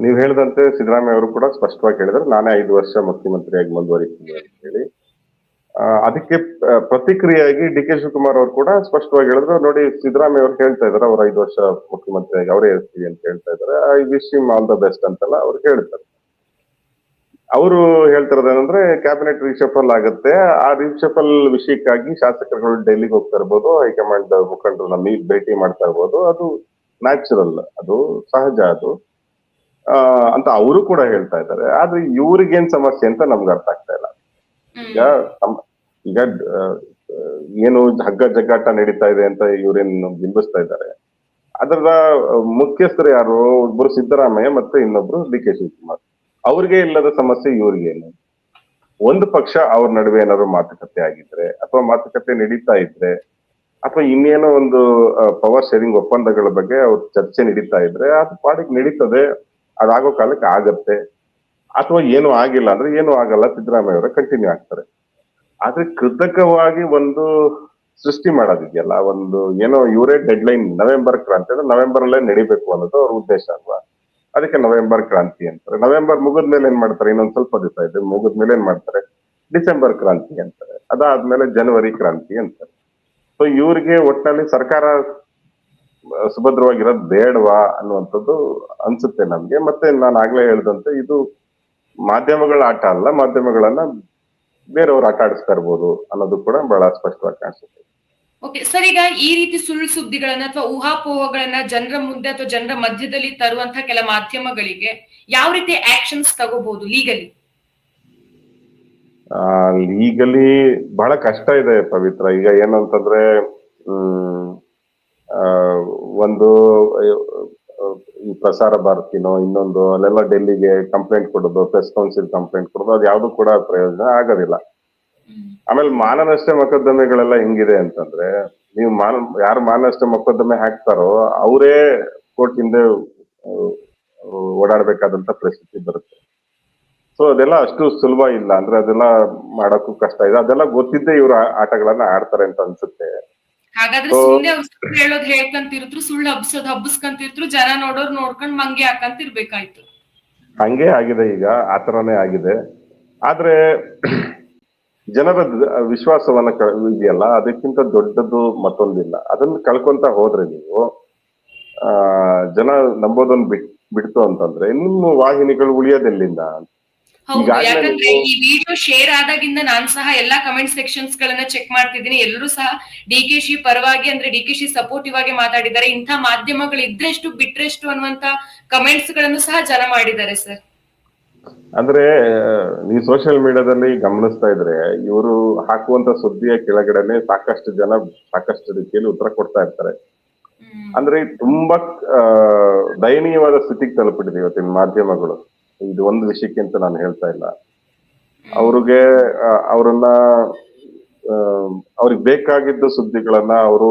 ನೀವ್ ಹೇಳಿದಂತೆ ಸಿದ್ದರಾಮಯ್ಯ ಅವರು ಕೂಡ ಸ್ಪಷ್ಟವಾಗಿ ಹೇಳಿದ್ರೆ ನಾನೇ 5 ವರ್ಷ ಮುಖ್ಯಮಂತ್ರಿಯಾಗಿ ಮುಂದುವರಿತೀನಿ ಅಂತ ಹೇಳಿ. ಅದಕ್ಕೆ ಪ್ರತಿಕ್ರಿಯೆಯಾಗಿ ಡಿ ಕೆ ಶಿವಕುಮಾರ್ ಅವರು ಕೂಡ ಸ್ಪಷ್ಟವಾಗಿ ಹೇಳಿದ್ರು. ನೋಡಿ, ಸಿದ್ದರಾಮಯ್ಯ ಅವ್ರು ಹೇಳ್ತಾ ಇದಾರೆ ಅವ್ರ 5 ವರ್ಷ ಮುಖ್ಯಮಂತ್ರಿಯಾಗಿ ಅವರೇ ಇರ್ತೀವಿ ಅಂತ ಹೇಳ್ತಾ ಇದಾರೆ. I wish him all the best ಅಂತೆಲ್ಲ ಅವ್ರು ಹೇಳ್ತಾರೆ. ಅವರು ಹೇಳ್ತಿರೋದೇನಂದ್ರೆ ಕ್ಯಾಬಿನೆಟ್ ರಿಶಫಲ್ ಆಗುತ್ತೆ. ಆ ರಿಶಫಲ್ ವಿಷಯಕ್ಕಾಗಿ ಶಾಸಕರುಗಳು ಡೆಲ್ಲಿಗೆ ಹೋಗ್ತಾ ಇರ್ಬೋದು, ಹೈಕಮಾಂಡ್ ಮುಖಂಡರನ್ನ ಭೇಟಿ ಮಾಡ್ತಾ ಇರ್ಬೋದು. ಅದು ನ್ಯಾಚುರಲ್, ಅದು ಸಹಜ, ಅದು ಅಂತ ಅವರು ಕೂಡ ಹೇಳ್ತಾ ಇದ್ದಾರೆ. ಆದ್ರೆ ಇವ್ರಿಗೇನ್ ಸಮಸ್ಯೆ ಅಂತ ನಮ್ಗೆ ಅರ್ಥ ಆಗ್ತಾ ಇಲ್ಲ. ಈಗ ಈಗ ಏನು ಹಗ್ಗ ಜಗ್ಗಾಟ ನಡೀತಾ ಇದೆ ಅಂತ ಇವ್ರೇನು ಬಿಂಬಿಸ್ತಾ ಇದ್ದಾರೆ. ಅದರ ಮುಖ್ಯಸ್ಥರು ಯಾರು? ಒಬ್ರು ಸಿದ್ದರಾಮಯ್ಯ ಮತ್ತೆ ಇನ್ನೊಬ್ರು ಡಿ ಕೆ ಶಿವಕುಮಾರ್. ಅವ್ರಿಗೆ ಇಲ್ಲದ ಸಮಸ್ಯೆ ಇವ್ರಿಗೇನು? ಒಂದು ಪಕ್ಷ ಅವ್ರ ನಡುವೆ ಏನಾದ್ರು ಮಾತುಕತೆ ಆಗಿದ್ರೆ ಅಥವಾ ಮಾತುಕತೆ ನಡೀತಾ ಇದ್ರೆ ಅಥವಾ ಇನ್ನೇನೋ ಒಂದು ಪವರ್ ಶೇರಿಂಗ್ ಒಪ್ಪಂದಗಳ ಬಗ್ಗೆ ಅವ್ರ ಚರ್ಚೆ ನಡೀತಾ ಇದ್ರೆ ಅದು ಪಾಡಿಗೆ ನಡೀತದೆ, ಅದಾಗೋ ಕಾಲಕ್ಕೆ ಆಗತ್ತೆ. ಅಥವಾ ಏನು ಆಗಿಲ್ಲ ಅಂದ್ರೆ ಏನು ಆಗಲ್ಲ, ಸಿದ್ದರಾಮಯ್ಯ ಅವರ ಕಂಟಿನ್ಯೂ ಆಗ್ತಾರೆ. ಆದ್ರೆ ಕೃತಕವಾಗಿ ಒಂದು ಸೃಷ್ಟಿ ಮಾಡೋದಿದೆಯಲ್ಲ, ಒಂದು ಏನೋ ಇವರೇ ಡೆಡ್ ಲೈನ್ ನವೆಂಬರ್ ಕ್ರಾಂತಿ ಅಂದ್ರೆ ನವೆಂಬರ್ ಅಲ್ಲೇ ನಡಿಬೇಕು ಅನ್ನೋದು ಅವ್ರ ಉದ್ದೇಶ ಅಲ್ವಾ? ಅದಕ್ಕೆ ನವೆಂಬರ್ ಕ್ರಾಂತಿ ಅಂತಾರೆ. ನವೆಂಬರ್ ಮುಗಿದ್ಮೇಲೆ ಏನ್ ಮಾಡ್ತಾರೆ? ಇನ್ನೊಂದ್ ಸ್ವಲ್ಪ ದಿವಸ ಇದೆ, ಮುಗಿದ್ಮೇಲೆ ಏನ್ ಮಾಡ್ತಾರೆ? ಡಿಸೆಂಬರ್ ಕ್ರಾಂತಿ ಅಂತಾರೆ. ಅದಾದ್ಮೇಲೆ ಜನವರಿ ಕ್ರಾಂತಿ ಅಂತಾರೆ. ಸೊ ಇವ್ರಿಗೆ ಒಟ್ಟಿನಲ್ಲಿ ಸರ್ಕಾರ ಸುಭದ್ರವಾಗಿರೋದು ಬೇಡವಾ ಅನ್ನುವಂಥದ್ದು ಅನ್ಸುತ್ತೆ ನಮ್ಗೆ. ಮತ್ತೆ ನಾನು ಆಗ್ಲೇ ಹೇಳ್ದಂತೆ ಇದು ಮಾಧ್ಯಮಗಳ ಆಟ ಅಲ್ಲ, ಮಾಧ್ಯಮಗಳನ್ನ ಬೇರೆಯವ್ರು ಆಟ ಆಡಿಸ್ತಾ ಇರ್ಬೋದು ಅನ್ನೋದು ಕೂಡ ಬಹಳ ಸ್ಪಷ್ಟವಾಗಿ ಕಾಣಿಸುತ್ತೆ. ಓಕೆ ಸರ್, ಈಗ ಈ ರೀತಿ ಸುಳ್ಳು ಸುದ್ದಿಗಳನ್ನ ಅಥವಾ ಊಹಾಪೋಹಗಳನ್ನ ಜನರ ಮುಂದೆ ಅಥವಾ ಜನರ ಮಧ್ಯದಲ್ಲಿ ತರುವಂತಹ ಕೆಲ ಮಾಧ್ಯಮಗಳಿಗೆ ಯಾವ ರೀತಿ ಆಕ್ಷನ್ಸ್ ತಗೋಬಹುದು ಲೀಗಲಿ? ಲೀಗಲಿ ಬಹಳ ಕಷ್ಟ ಇದೆ ಪವಿತ್ರ. ಈಗ ಏನಂತಂದ್ರೆ ಒಂದು ಈ ಪ್ರಸಾರ ಭಾರತಿನೋ ಇನ್ನೊಂದು ಅಲ್ಲೆಲ್ಲ ಡೆಲ್ಲಿಗೆ ಕಂಪ್ಲೇಂಟ್ ಕೊಡೋದು, ಪ್ರೆಸ್ ಕೌನ್ಸಿಲ್ ಕಂಪ್ಲೇಂಟ್ ಕೊಡೋದು, ಅದು ಯಾವ್ದು ಕೂಡ ಪ್ರಯೋಜನ ಆಗೋದಿಲ್ಲ. ಆಮೇಲೆ ಮಾನನಷ್ಟ ಮೊಕದ್ದಮೆಗಳೆಲ್ಲ ಹೆಂಗಿದೆ ಅಂತಂದ್ರೆ, ನೀವು ಯಾರು ಮಾನನಷ್ಟ ಮೊಕದ್ದಮೆ ಹಾಕ್ತಾರೋ ಅವರೇ ಕೋರ್ಟ್ ಹಿಂದೆ ಓಡಾಡ್ಬೇಕಾದಂತ ಪರಿಸ್ಥಿತಿ ಬರುತ್ತೆ. ಸೊ ಅದೆಲ್ಲ ಅಷ್ಟು ಸುಲಭ ಇಲ್ಲ. ಅಂದ್ರೆ ಅದೆಲ್ಲ ಮಾಡಕ್ಕೂ ಕಷ್ಟ ಇದೆ. ಅದೆಲ್ಲ ಗೊತ್ತಿದ್ದೇ ಇವ್ರು ಆಟಗಳನ್ನ ಆಡ್ತಾರೆ ಅಂತ ಅನ್ಸುತ್ತೆ. ಹಾಗಾದ್ರೆ ಸುಮ್ನೆ ಅವ್ರು ಸುಳ್ಳು ಹೇಳೋದು ಹೇಳ್ಕಂತಿರ್ತ್ರು, ಸುಳ್ಳು ಹಬ್ಬಸ್ಕಂತಿರ್ತ್ರು, ಜನ ನೋಡೋರ್ ನೋಡ್ಕೊಂಡ್ ಮಂಗೆ ಹಾಕಂತಿರ್ಬೇಕಾಯ್ತು. ಹಂಗೆ ಆಗಿದೆ, ಈಗ ಆತರನೇ ಆಗಿದೆ. ಆದ್ರೆ ಜನರ ವಿಶ್ವಾಸವನ್ನ ಇದೆಯಲ್ಲ, ಅದಕ್ಕಿಂತ ದೊಡ್ಡದು ಮತ್ತೊಂದಿಲ್ಲ. ಅದನ್ನ ಕಳ್ಕೊಂತ ಹೋದ್ರೆ ನೀವು ಜನ ನಂಬೋದನ್ನ ಬಿಡ್ತು ಅಂತಂದ್ರೆ ನಿಮ್ಮ ವಾಹಿನಿಗಳು ಉಳಿಯೋದೆಲ್ಲಿಂದ? ಹೌದು, ಯಾಕಂದ್ರೆ ಈ ವಿಡಿಯೋ ಶೇರ್ ಆದಾಗಿಂದ ನಾನ್ ಸಹ ಎಲ್ಲಾ ಕಮೆಂಟ್ ಸೆಕ್ಷನ್ಸ್ ಗಳನ್ನ ಚೆಕ್ ಮಾಡ್ತಿದ್ದೀನಿ. ಎಲ್ಲರೂ ಸಹ ಡಿಕೆಶಿ ಪರವಾಗಿ, ಅಂದ್ರೆ ಡಿಕೆಶಿ ಸಪೋರ್ಟಿವ್ ಆಗಿ ಮಾತಾಡಿದ್ದಾರೆ. ಇಂಥ ಮಾಧ್ಯಮಗಳು ಇದ್ರೆಷ್ಟು ಬಿಟ್ರೆಷ್ಟು ಅನ್ನುವಂತ ಕಮೆಂಟ್ಸ್ ಗಳನ್ನು ಸಹ ಜನ ಮಾಡಿದ್ದಾರೆ ಸರ್. ಅಂದ್ರೆ ನೀವು ಸೋಷಿಯಲ್ ಮೀಡಿಯಾದಲ್ಲಿ ಗಮನಿಸ್ತಾ ಇದ್ರೆ ಇವರು ಹಾಕುವಂತ ಸುದ್ದಿಯ ಕೆಳಗಡೆನೆ ಸಾಕಷ್ಟು ಜನ ಸಾಕಷ್ಟು ರೀತಿಯಲ್ಲಿ ಉತ್ತರ ಕೊಡ್ತಾ ಇರ್ತಾರೆ. ಅಂದ್ರೆ ತುಂಬಾ ದಯನೀಯವಾದ ಸ್ಥಿತಿಗೆ ತಲುಪಿಟ್ಟಿದೆ ಇವತ್ತಿನ ಮಾಧ್ಯಮಗಳು. ಇದು ಒಂದು ವಿಷಯಕ್ಕೆ ಅಂತ ನಾನು ಹೇಳ್ತಾ ಇಲ್ಲ. ಅವ್ರಿಗೆ ಅವ್ರನ್ನ ಅವ್ರಿಗೆ ಬೇಕಾಗಿದ್ದ ಸುದ್ದಿಗಳನ್ನ ಅವರು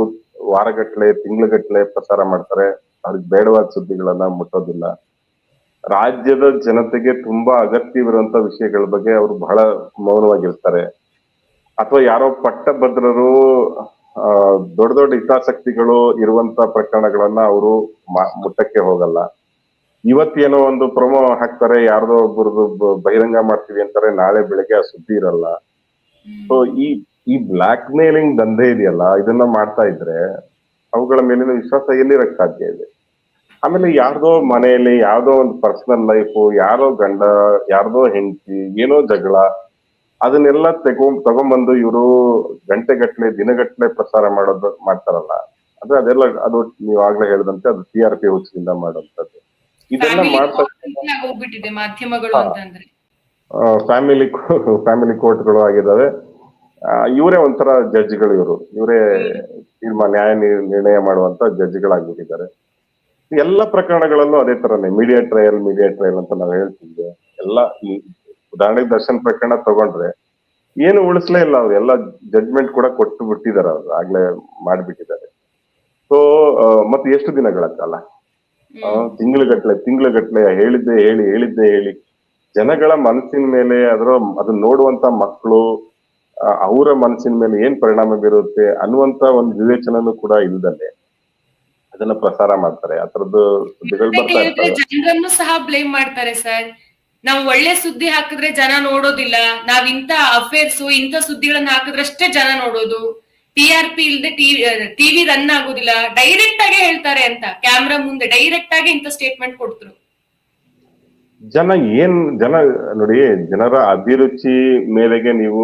ವಾರಗಟ್ಲೆ ತಿಂಗಳಗಟ್ಲೆ ಪ್ರಸಾರ ಮಾಡ್ತಾರೆ. ಅವ್ರಿಗೆ ಬೇಡವಾದ ಸುದ್ದಿಗಳನ್ನ ಮುಟ್ಟೋದಿಲ್ಲ. ರಾಜ್ಯದ ಜನತೆಗೆ ತುಂಬಾ ಅಗತ್ಯವಿರುವಂತ ವಿಷಯಗಳ ಬಗ್ಗೆ ಅವರು ಬಹಳ ಮೌನವಾಗಿರ್ತಾರೆ. ಅಥವಾ ಯಾರೋ ಪಟ್ಟಭದ್ರರು ಆ, ದೊಡ್ಡ ದೊಡ್ಡ ಹಿತಾಸಕ್ತಿಗಳು ಇರುವಂತ ಪ್ರಕರಣಗಳನ್ನ ಅವರು ಮುಟ್ಟಕ್ಕೆ ಹೋಗಲ್ಲ. ಇವತ್ತೇನೋ ಒಂದು ಪ್ರೊಮೋ ಹಾಕ್ತಾರೆ, ಯಾರ್ದೋ ಒಬ್ಬರದು ಬಹಿರಂಗ ಮಾಡ್ತೀವಿ ಅಂತಾರೆ, ನಾಳೆ ಬೆಳಗ್ಗೆ ಆ ಸುದ್ದಿ ಇರಲ್ಲ. ಸೊ ಈ ಈ ಬ್ಲಾಕ್ ಮೇಲಿಂಗ್ ದಂಧೆ ಇದೆಯಲ್ಲ, ಇದನ್ನ ಮಾಡ್ತಾ ಇದ್ರೆ ಅವುಗಳ ಮೇಲಿನ ವಿಶ್ವಾಸ ಎಲ್ಲಿರಕ್ ಸಾಧ್ಯ ಇದೆ? ಆಮೇಲೆ ಯಾರ್ದೋ ಮನೆಯಲ್ಲಿ ಯಾವ್ದೋ ಒಂದು ಪರ್ಸನಲ್ ಲೈಫ್, ಯಾರೋ ಗಂಡ, ಯಾರ್ದೋ ಹೆಂಡತಿ, ಏನೋ ಜಗಳ, ಅದನ್ನೆಲ್ಲ ತಗೊಂಬಂದು ಇವರು ಗಂಟೆಗಟ್ಲೆ ದಿನಗಟ್ಲೆ ಪ್ರಸಾರ ಮಾಡ್ತಾರಲ್ಲ. ಅದೆಲ್ಲ ಅದು ನೀವು ಆಗ್ಲೇ ಹೇಳಿದಂತೆ ಅದು TRP ಹುಚ್ಚಿನಿಂದ ಮಾಡುವಂತದ್ದು. ಇದೆಲ್ಲ ಮಾಡ್ತಾ ಹೋಗ್ಬಿಟ್ಟಿದೆ ಮಾಧ್ಯಮಗಳು ಅಂತಂದ್ರೆ ಫ್ಯಾಮಿಲಿ ಫ್ಯಾಮಿಲಿ ಕೋರ್ಟ್ಗಳು ಆಗಿದ್ದಾವೆ. ಇವರೇ ಒಂಥರ ಜಡ್ಜ್ಗಳು, ಇವರೇ ನ್ಯಾಯ ನಿರ್ಣಯ ಮಾಡುವಂತ ಜಡ್ಜ್ಗಳಾಗ್ಬಿಟ್ಟಿದ್ದಾರೆ. ಎಲ್ಲ ಪ್ರಕರಣಗಳಲ್ಲೂ ಅದೇ ತರನೇ ಮೀಡಿಯಾ ಟ್ರಯಲ್ ಅಂತ ನಾವು ಹೇಳ್ತಿದ್ವಿ. ಎಲ್ಲ ಈ ಉದಾಹರಣೆಗೆ ದರ್ಶನ್ ಪ್ರಕರಣ ತಗೊಂಡ್ರೆ ಏನು ಉಳಿಸ್ಲೇ ಇಲ್ಲ, ಅವ್ರು ಎಲ್ಲ ಜಡ್ಜ್ಮೆಂಟ್ ಕೂಡ ಕೊಟ್ಟು ಬಿಟ್ಟಿದ್ದಾರೆ, ಅವ್ರು ಆಗ್ಲೇ ಮಾಡ್ಬಿಟ್ಟಿದ್ದಾರೆ. ಸೊ ಮತ್ತೆ ಎಷ್ಟು ದಿನಗಳ ಕಾಲ, ತಿಂಗಳುಗಟ್ಲೆ ಹೇಳಿದ್ದೆ ಹೇಳಿ ಜನಗಳ ಮನಸ್ಸಿನ ಮೇಲೆ ಅದನ್ನ ನೋಡುವಂತ ಮಕ್ಕಳು ಅವರ ಮನಸ್ಸಿನ ಮೇಲೆ ಏನ್ ಪರಿಣಾಮ ಬೀರುತ್ತೆ ಅನ್ನುವಂತ ಒಂದು ವಿವೇಚನೂ ಕೂಡ ಇಲ್ದಲೆ ಅದನ್ನ ಪ್ರಸಾರ ಮಾಡ್ತಾರೆ. ಆ ತರದ್ದು ಸುದ್ದಿಗಳು ಬರ್ತಾ ಇರ್ತವೆ. ಜನರನ್ನು ಸಹ ಬ್ಲೇಮ್ ಮಾಡ್ತಾರೆ ಸರ್. ನಾವು ಒಳ್ಳೆ ಸುದ್ದಿ ಹಾಕಿದ್ರೆ ಜನ ನೋಡೋದಿಲ್ಲ, ನಾವ್ ಇಂತ ಅಫೇರ್ಸ್ ಇಂತ ಸುದ್ದಿಗಳನ್ನ ಹಾಕಿದ್ರಷ್ಟೇ ಜನ ನೋಡೋದು, TRP ಇಲ್ದೆ ಟಿವಿ ರನ್ ಆಗೋದಿಲ್ಲ, ಡೈರೆಕ್ಟ್ ಆಗಿ ಹೇಳ್ತಾರೆ ಅಂತ ಕ್ಯಾಮ್ರಾ ಮುಂದೆ ಡೈರೆಕ್ಟ್ ಆಗಿ ಇಂತ ಸ್ಟೇಟ್ಮೆಂಟ್ ಕೊಡ್ತರು. ಜನ ನೋಡಿ, ಜನರ ಅಭಿರುಚಿ ಮೇಲೆಗೆ ನೀವು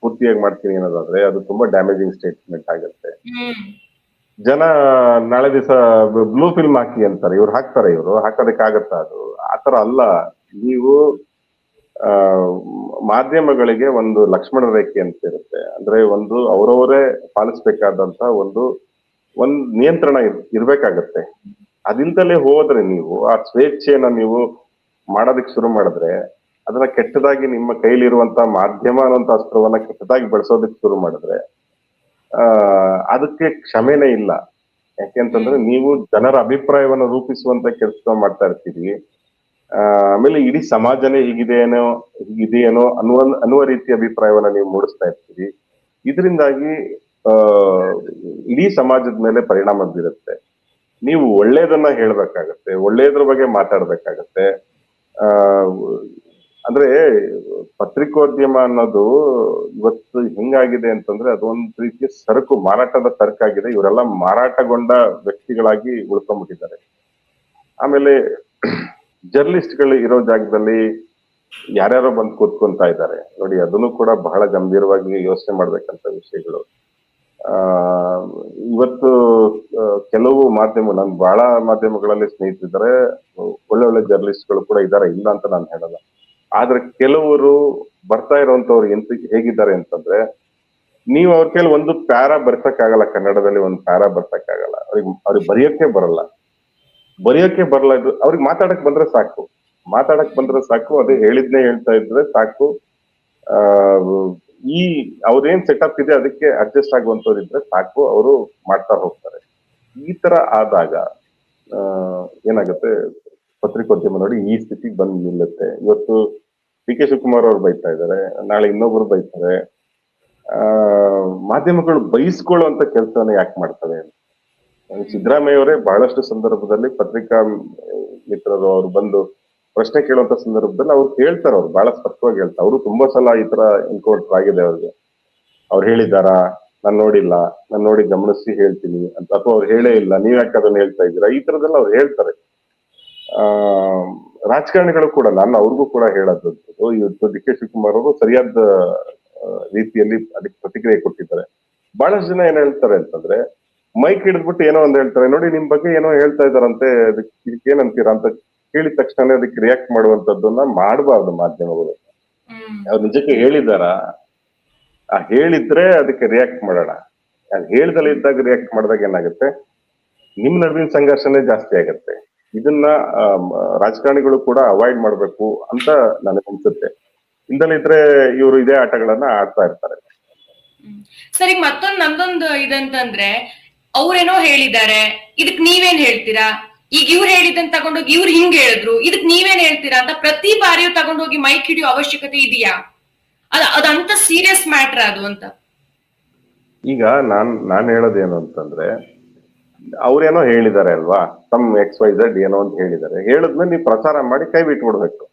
ಪೂರ್ತಿಯಾಗಿ ಮಾಡ್ತೀನಿ ಅನ್ನೋದಾದ್ರೆ ಅದು ತುಂಬಾ ಡ್ಯಾಮೇಜಿಂಗ್ ಸ್ಟೇಟ್ಮೆಂಟ್ ಆಗುತ್ತೆ. ಜನ ನಾಳೆ ದಿವಸ ಬ್ಲೂ ಫಿಲ್ಮ್ ಹಾಕಿ ಅಂತಾರೆ, ಇವ್ರು ಹಾಕ್ತಾರೆ, ಇವರು ಹಾಕೋದಕ್ಕಾಗತ್ತ? ಅದು ಆತರ ಅಲ್ಲ. ನೀವು ಮಾಧ್ಯಮಗಳಿಗೆ ಒಂದು ಲಕ್ಷ್ಮಣ ರೇಖೆ ಅಂತ ಇರುತ್ತೆ. ಅಂದ್ರೆ ಒಂದು ಅವರವರೇ ಪಾಲಿಸ್ಬೇಕಾದಂತ ಒಂದು ನಿಯಂತ್ರಣ ಇರ್ಬೇಕಾಗತ್ತೆ. ಅದಿಲ್ದಲೇ ಹೋದ್ರೆ ನೀವು ಆ ಸ್ವೇಚ್ಛೆಯನ್ನ ನೀವು ಮಾಡೋದಕ್ಕೆ ಶುರು ಮಾಡಿದ್ರೆ, ಅದನ್ನ ಕೆಟ್ಟದಾಗಿ ನಿಮ್ಮ ಕೈಲಿರುವಂತ ಮಾಧ್ಯಮ ಅನ್ನುವಂತ ಅಸ್ತ್ರವನ್ನ ಕೆಟ್ಟದಾಗಿ ಬಳಸೋದಕ್ಕೆ ಶುರು ಮಾಡಿದ್ರೆ ಅದಕ್ಕೆ ಕ್ಷಮೆನೇ ಇಲ್ಲ. ಯಾಕೆಂತಂದ್ರೆ ನೀವು ಜನರ ಅಭಿಪ್ರಾಯವನ್ನ ರೂಪಿಸುವಂತ ಕೆಲಸ ಮಾಡ್ತಾ ಇರ್ತೀರಿ. ಆಮೇಲೆ ಇಡೀ ಸಮಾಜನೇ ಹೀಗಿದೆಯೇನೋ ಅನ್ನುವ ರೀತಿಯ ಅಭಿಪ್ರಾಯವನ್ನ ನೀವು ಮೂಡಿಸ್ತಾ ಇರ್ತೀರಿ. ಇದರಿಂದಾಗಿ ಇಡೀ ಸಮಾಜದ ಮೇಲೆ ಪರಿಣಾಮ ಬೀರುತ್ತೆ. ನೀವು ಒಳ್ಳೇದನ್ನ ಹೇಳ್ಬೇಕಾಗತ್ತೆ, ಒಳ್ಳೇದ್ರ ಬಗ್ಗೆ ಮಾತಾಡ್ಬೇಕಾಗತ್ತೆ. ಅಂದ್ರೆ ಪತ್ರಿಕೋದ್ಯಮ ಅನ್ನೋದು ಇವತ್ತು ಹೆಂಗಾಗಿದೆ ಅಂತಂದ್ರೆ ಅದೊಂದು ರೀತಿಯ ಸರಕು, ಮಾರಾಟದ ಸರಕಾಗಿದೆ. ಇವರೆಲ್ಲ ಮಾರಾಟಗೊಂಡ ವ್ಯಕ್ತಿಗಳಾಗಿ ಉಳ್ಕೊಂಡ್ಬಿಟ್ಟಿದ್ದಾರೆ. ಆಮೇಲೆ ಜರ್ನಲಿಸ್ಟ್ಗಳು ಇರೋ ಜಾಗದಲ್ಲಿ ಯಾರ್ಯಾರೋ ಬಂದು ಕೂತ್ಕೊಂತಾ ಇದ್ದಾರೆ ನೋಡಿ, ಅದನ್ನು ಕೂಡ ಬಹಳ ಗಂಭೀರವಾಗಿ ಯೋಚನೆ ಮಾಡ್ಬೇಕಂತ ವಿಷಯಗಳು. ಇವತ್ತು ಕೆಲವು ನನ್ ಬಹಳ ಮಾಧ್ಯಮಗಳಲ್ಲಿ ಸ್ನೇಹಿತರಿದ್ದಾರೆ, ಒಳ್ಳೊಳ್ಳೆ ಜರ್ನಲಿಸ್ಟ್ಗಳು ಕೂಡ ಇದ್ದಾರೆ, ಇಲ್ಲ ಅಂತ ನಾನು ಹೇಳಲ್ಲ. ಆದ್ರೆ ಕೆಲವರು ಬರ್ತಾ ಇರುವಂತವ್ರು ಹೇಗಿದ್ದಾರೆ ಅಂತಂದ್ರೆ, ನೀವು ಅವ್ರ ಕೈಲಿ ಒಂದು ಪ್ಯಾರಾ ಬರ್ಸಕ್ಕಾಗಲ್ಲ, ಕನ್ನಡದಲ್ಲಿ ಒಂದು ಪ್ಯಾರಾ ಬರ್ಸಕ್ಕಾಗಲ್ಲ, ಅವ್ರಿಗೆ ಬರೆಯೋಕೆ ಬರಲ್ಲ. ಇದು ಅವ್ರಿಗೆ ಮಾತಾಡಕ್ ಬಂದ್ರೆ ಸಾಕು, ಅದೇ ಹೇಳಿದ್ನೇ ಹೇಳ್ತಾ ಇದ್ರೆ ಸಾಕು. ಅವ್ರೇನ್ ಸೆಟಪ್ ಇದೆ ಅದಕ್ಕೆ ಅಡ್ಜಸ್ಟ್ ಆಗುವಂತವ್ರು ಇದ್ರೆ ಸಾಕು, ಅವರು ಮಾಡ್ತಾ ಹೋಗ್ತಾರೆ. ಈ ತರ ಆದಾಗ ಏನಾಗುತ್ತೆ, ಪತ್ರಿಕೋದ್ಯಮ ನೋಡಿ ಈ ಸ್ಥಿತಿಗೆ ಬಂದ್ ನಿಲ್ಲುತ್ತೆ. ಇವತ್ತು DK ಶಿವಕುಮಾರ್ ಅವ್ರು ಬೈತಾ ಇದ್ದಾರೆ, ನಾಳೆ ಇನ್ನೊಬ್ರು ಬೈತಾರೆ. ಮಾಧ್ಯಮಗಳು ಬೈಸ್ಕೊಳ್ಳುವಂತ ಕೆಲಸನ ಯಾಕೆ ಮಾಡ್ತವೆ? ಸಿದ್ದರಾಮಯ್ಯ ಅವರೇ ಬಹಳಷ್ಟು ಸಂದರ್ಭದಲ್ಲಿ ಪತ್ರಿಕಾ ಮಿತ್ರರು ಅವ್ರು ಬಂದು ಪ್ರಶ್ನೆ ಕೇಳುವಂತ ಸಂದರ್ಭದಲ್ಲಿ ಅವ್ರು ಹೇಳ್ತಾರೆ, ಅವ್ರು ಬಹಳ ಸ್ಪಷ್ಟವಾಗಿ ಹೇಳ್ತಾರೆ. ಅವರು ತುಂಬಾ ಸಲ ಈ ತರ ಎನ್ಕೌಂಟರ್ ಆಗಿದೆ ಅವ್ರಿಗೆ. ಅವ್ರು ಹೇಳಿದಾರ, ನಾನ್ ನೋಡಿಲ್ಲ, ನಾನ್ ನೋಡಿ ಗಮನಿಸಿ ಹೇಳ್ತೀನಿ ಅಂತ, ಅಥವಾ ಅವ್ರು ಹೇಳೇ ಇಲ್ಲ, ನೀವ್ ಯಾಕೆ ಅದನ್ನ ಹೇಳ್ತಾ ಇದ್ದೀರಾ, ಈ ತರದೆಲ್ಲ ಅವ್ರು ಹೇಳ್ತಾರೆ. ರಾಜಕಾರಣಿಗಳು ಕೂಡ, ನಾನು ಅವ್ರಿಗೂ ಕೂಡ ಹೇಳೋದು, ಇವತ್ತು DK ಶಿವಕುಮಾರ್ ಅವರು ಸರಿಯಾದ ರೀತಿಯಲ್ಲಿ ಅದಕ್ಕೆ ಪ್ರತಿಕ್ರಿಯೆ ಕೊಟ್ಟಿದ್ದಾರೆ. ಬಹಳಷ್ಟು ಜನ ಏನ್ ಹೇಳ್ತಾರೆ ಅಂತಂದ್ರೆ, ಮೈಕ್ ಹಿಡಿದ್ಬಿಟ್ಟು ಏನೋ ಒಂದ್ ಹೇಳ್ತಾರೆ, ನೋಡಿ ನಿಮ್ ಬಗ್ಗೆ ಏನೋ ಹೇಳ್ತಾ ಇದಾರಂತೆ, ಇದಕ್ಕೆ ಏನಂತೀರಾ ಅಂತ ಕೇಳಿದ ತಕ್ಷಣ ಅದಕ್ಕೆ ರಿಯಾಕ್ಟ್ ಮಾಡುವಂತದ್ದನ್ನ ಮಾಡಬಾರ್ದು ಮಾಧ್ಯಮಗಳು. ಅವ್ರು ನಿಜಕ್ಕೆ ಹೇಳಿದಾರ, ಹೇಳಿದ್ರೆ ಅದಕ್ಕೆ ರಿಯಾಕ್ಟ್ ಮಾಡೋಣ. ಹೇಳ್ದಲ್ಲ ಇದ್ದಾಗ ರಿಯಾಕ್ಟ್ ಮಾಡಿದಾಗ ಏನಾಗುತ್ತೆ, ನಿಮ್ ನಡುವಿನ ಸಂಘರ್ಷನೇ ಜಾಸ್ತಿ ಆಗತ್ತೆ. ಇದನ್ನ ರಾಜಕಾರಣಿಗಳು ಕೂಡ ಅವಾಯ್ಡ್ ಮಾಡ್ಬೇಕು ಅಂತ ನನಗೆ ಅನ್ಸುತ್ತೆ. ಇಲ್ದಲಿದ್ರೆ ಇವರು ಇದೇ ಆಟಗಳನ್ನ ಆಡ್ತಾ ಇರ್ತಾರೆ. ಸರಿ, ಮತ್ತೊಂದು ನಮ್ದೊಂದು ಇದಂತಂದ್ರೆ, ಅವ್ರೇನೋ ಹೇಳಿದ್ದಾರೆ, ಇದಕ್ ನೀವೇನ್ ಹೇಳ್ತೀರಾ? ಈಗ ಇವ್ರು ಹೇಳಿದ್ದನ್ ತಗೊಂಡೋಗಿ ಇವ್ರು ಹಿಂಗ್ ಹೇಳಿದ್ರು, ಇದಕ್ ನೀವೇನ್ ಹೇಳ್ತೀರಾ ಅಂತ ಪ್ರತಿ ಬಾರಿಯೂ ತಗೊಂಡೋಗಿ ಮೈಕ್ ಹಿಡಿಯೋ ಅವಶ್ಯಕತೆ ಇದೆಯಾ? ಅದಂತ ಸೀರಿಯಸ್ ಮ್ಯಾಟರ್ ಅದು ಅಂತ. ಈಗ ನಾನ್ ಹೇಳೋದೇನು ಅಂತಂದ್ರೆ, ಅವ್ರೇನೋ ಹೇಳಿದ್ದಾರೆ ಅಲ್ವಾ, ತಮ್ XYZ ಏನೋ ಅಂತ ಹೇಳಿದ್ದಾರೆ, ಹೇಳಿದ್ಮೇಲೆ ನೀವು ಪ್ರಚಾರ ಮಾಡಿ ಕೈ ಬಿಟ್ಬಿಡ್ಬೇಕು.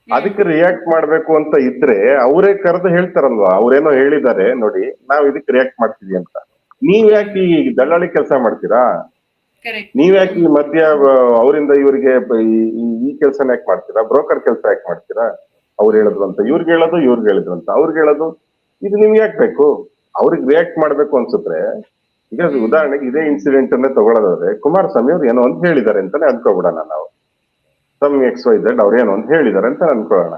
ಅದಕ್ಕೆ ರಿಯಾಕ್ಟ್ ಮಾಡ್ಬೇಕು ಅಂತ ಇದ್ರೆ ಅವರೇ ಕರೆದು ಹೇಳ್ತಾರಲ್ವಾ, ಅವ್ರೇನೋ ಹೇಳಿದ್ದಾರೆ ನೋಡಿ, ನಾವ್ ಇದಕ್ಕೆ ರಿಯಾಕ್ಟ್ ಮಾಡ್ತೀವಿ ಅಂತ. ನೀವ್ ಯಾಕೆ ಈ ದಳ್ಳಾಳಿ ಕೆಲಸ ಮಾಡ್ತೀರಾ? ಕರೆಕ್ಟ್. ನೀವ್ ಯಾಕೆ ಈ ಮಧ್ಯ ಅವರಿಂದ ಇವರಿಗೆ ಈ ಕೆಲಸನ ಯಾಕೆ ಮಾಡ್ತೀರಾ? ಬ್ರೋಕರ್ ಕೆಲಸ ಯಾಕೆ ಮಾಡ್ತೀರಾ? ಅವ್ರು ಹೇಳಿದ್ರು ಅಂತ ಇವ್ರಿಗೆ ಹೇಳೋದು, ಇವ್ರಿಗೆ ಹೇಳಿದ್ರು ಅಂತ ಅವ್ರಿಗೆ ಹೇಳೋದು, ಇದು ನಿಮ್ಗೆ ಯಾಕೆ ಬೇಕು? ಅವ್ರಿಗೆ ರಿಯಾಕ್ಟ್ ಮಾಡ್ಬೇಕು ಅನ್ಸುತ್ತೆ. ಈಗ ಉದಾಹರಣೆಗೆ ಇದೇ ಇನ್ಸಿಡೆಂಟ್ ಅನ್ನೇ ತಗೊಳ್ಳೋದಾದ್ರೆ, ಕುಮಾರಸ್ವಾಮಿ ಅವ್ರು ಏನೋ ಅಂತ ಹೇಳಿದ್ದಾರೆ ಅಂತಾನೆ ಅನ್ಕೋಬಿಡೋಣ ನಾವು. ತಮ್ XYZ ಅವ್ರೇನೋ ಅಂತ ಹೇಳಿದ್ದಾರೆ ಅಂತ ಅನ್ಕೊಳ್ಳೋಣ.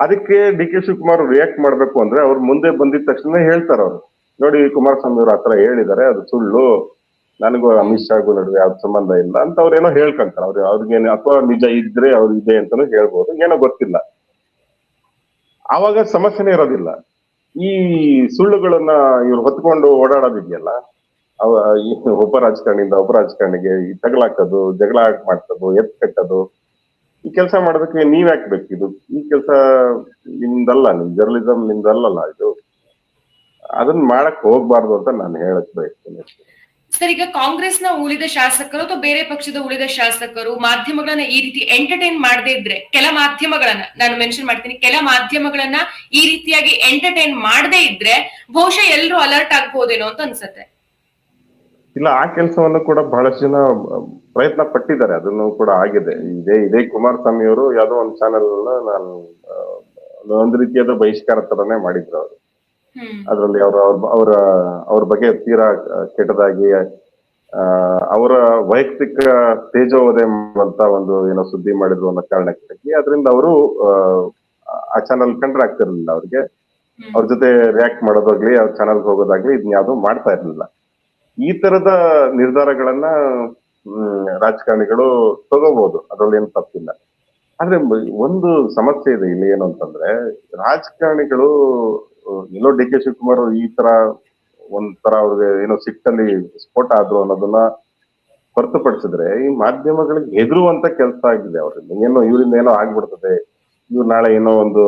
ಅದಕ್ಕೆ DK ಶಿವಕುಮಾರ್ ರಿಯಾಕ್ಟ್ ಮಾಡ್ಬೇಕು ಅಂದ್ರೆ ಅವ್ರು ಮುಂದೆ ಬಂದಿದ ತಕ್ಷಣ ಹೇಳ್ತಾರ ಅವ್ರು, ನೋಡಿ ಕುಮಾರಸ್ವಾಮಿ ಅವ್ರು ಆತರ ಹೇಳಿದ್ದಾರೆ, ಅದು ಸುಳ್ಳು, ನನಗೂ ಅಮಿತ್ ಶಾಗೂ ನಡುವೆ ಯಾವ್ದು ಸಂಬಂಧ ಇಲ್ಲ ಅಂತ ಅವ್ರೇನೋ ಹೇಳ್ಕೊಂತಾರೆ. ಅವ್ರಿಗೇನು ಅಥವಾ ನಿಜ ಇದ್ರೆ ಅವ್ರು ಇದೆ ಅಂತಾನು ಹೇಳ್ಬೋದು, ಏನೋ ಗೊತ್ತಿಲ್ಲ. ಆವಾಗ ಸಮಸ್ಯೆನೇ ಇರೋದಿಲ್ಲ. ಈ ಸುಳ್ಳುಗಳನ್ನ ಇವ್ರು ಹೊತ್ಕೊಂಡು ಓಡಾಡೋದಿದೆಯಲ್ಲ, ಅವ ಈ ಒಬ್ಬ ರಾಜಕಾರಣಿಯಿಂದ ಒಬ್ಬ ರಾಜಕಾರಣಿಗೆ ಈ ತಗಲಾಕೋದು, ಜಗಳ ಮಾಡ್ಸೋದು, ಎತ್ ಕಟ್ಟೋದು, ಈ ಕೆಲಸ ಮಾಡೋದಕ್ಕೆ ನೀವ್ ಯಾಕೆ ಬೇಕಿದು? ಈ ಕೆಲಸ ನಿಮ್ದಲ್ಲ, ನಿಮ್ ಜರ್ನಲಿಸಂ ನಿಮ್ದಲ್ಲಲ್ಲ ಇದು. ಅದನ್ನ ಮಾಡಕ್ ಹೋಗ್ಬಾರ್ದು ಅಂತ ನಾನು ಹೇಳಕ್ ಬಯಸ್ತೇನೆ. ಸರ್, ಈಗ ಕಾಂಗ್ರೆಸ್ನ ಉಳಿದ ಶಾಸಕರು ಅಥವಾ ಬೇರೆ ಪಕ್ಷದ ಉಳಿದ ಶಾಸಕರು ಮಾಧ್ಯಮಗಳನ್ನ ಈ ರೀತಿ ಎಂಟರ್ಟೈನ್ ಮಾಡದೇ ಇದ್ರೆ, ಕೆಲ ಮಾಧ್ಯಮಗಳನ್ನ ನಾನು ಮೆನ್ಷನ್ ಮಾಡ್ತೀನಿ, ಕೆಲ ಮಾಧ್ಯಮಗಳನ್ನ ಈ ರೀತಿಯಾಗಿ ಎಂಟರ್ಟೈನ್ ಮಾಡದೇ ಇದ್ರೆ ಬಹುಶಃ ಎಲ್ಲರೂ ಅಲರ್ಟ್ ಆಗ್ಬೋದೇನೋ ಅಂತ ಅನ್ಸುತ್ತೆ. ಇಲ್ಲ, ಆ ಕೆಲಸವನ್ನು ಕೂಡ ಬಹಳಷ್ಟು ಜನ ಪ್ರಯತ್ನ ಪಟ್ಟಿದ್ದಾರೆ, ಅದನ್ನು ಕೂಡ ಆಗಿದೆ. ಇದೇ ಕುಮಾರಸ್ವಾಮಿ ಅವರು ಯಾವ್ದೋ ಒಂದು ಚಾನೆಲ್ ನಾನು ಒಂದು ರೀತಿಯಾದ ಬಹಿಷ್ಕಾರ ತರನೇ ಮಾಡಿದ್ರು ಅವರು. ಅದರಲ್ಲಿ ಅವ್ರ ಬಗ್ಗೆ ತೀರಾ ಕೆಟ್ಟದಾಗಿ ಅವರ ವೈಯಕ್ತಿಕ ತೇಜೋವಧೆ ಮಾಡುವಂತ ಒಂದು ಏನೋ ಸುದ್ದಿ ಮಾಡಿದ್ರು ಅನ್ನೋ ಕಾರಣಕ್ಕಾಗಿ ಅದರಿಂದ ಅವರು ಆ ಚಾನಲ್ ಕಂಡ್ರೆ ಆಗ್ತಿರ್ಲಿಲ್ಲ ಅವ್ರಿಗೆ. ಅವ್ರ ಜೊತೆ ರಿಯಾಕ್ಟ್ ಮಾಡೋದಾಗ್ಲಿ, ಅವ್ರ ಚಾನಲ್ಗೆ ಹೋಗೋದಾಗ್ಲಿ ಇದನ್ನ ಯಾವ್ದು ಮಾಡ್ತಾ ಇರ್ಲಿಲ್ಲ. ಈ ತರದ ನಿರ್ಧಾರಗಳನ್ನ ರಾಜಕಾರಣಿಗಳು ತಗೋಬಹುದು, ಅದ್ರಲ್ಲಿ ಏನು ತಪ್ಪಿಲ್ಲ. ಆದ್ರೆ ಒಂದು ಸಮಸ್ಯೆ ಇದೆ ಇಲ್ಲಿ, ಏನು ಅಂತಂದ್ರೆ ರಾಜಕಾರಣಿಗಳು ಎಲ್ಲೋ DK ಶಿವಕುಮಾರ್ ಈ ತರ ಒಂಥರ ಅವ್ರಿಗೆ ಏನೋ ಸಿಟ್ಟಲ್ಲಿ ಸ್ಫೋಟ ಆದ್ರು ಅನ್ನೋದನ್ನ ಹೊರತುಪಡಿಸಿದ್ರೆ, ಈ ಮಾಧ್ಯಮಗಳಿಗೆ ಹೆದರುವಂತ ಕೆಲಸ ಆಗಿದೆ ಅವ್ರಿಂದ. ಏನೋ ಇವರಿಂದ ಏನೋ ಆಗ್ಬಿಡ್ತದೆ, ಇವ್ರು ನಾಳೆ ಏನೋ ಒಂದು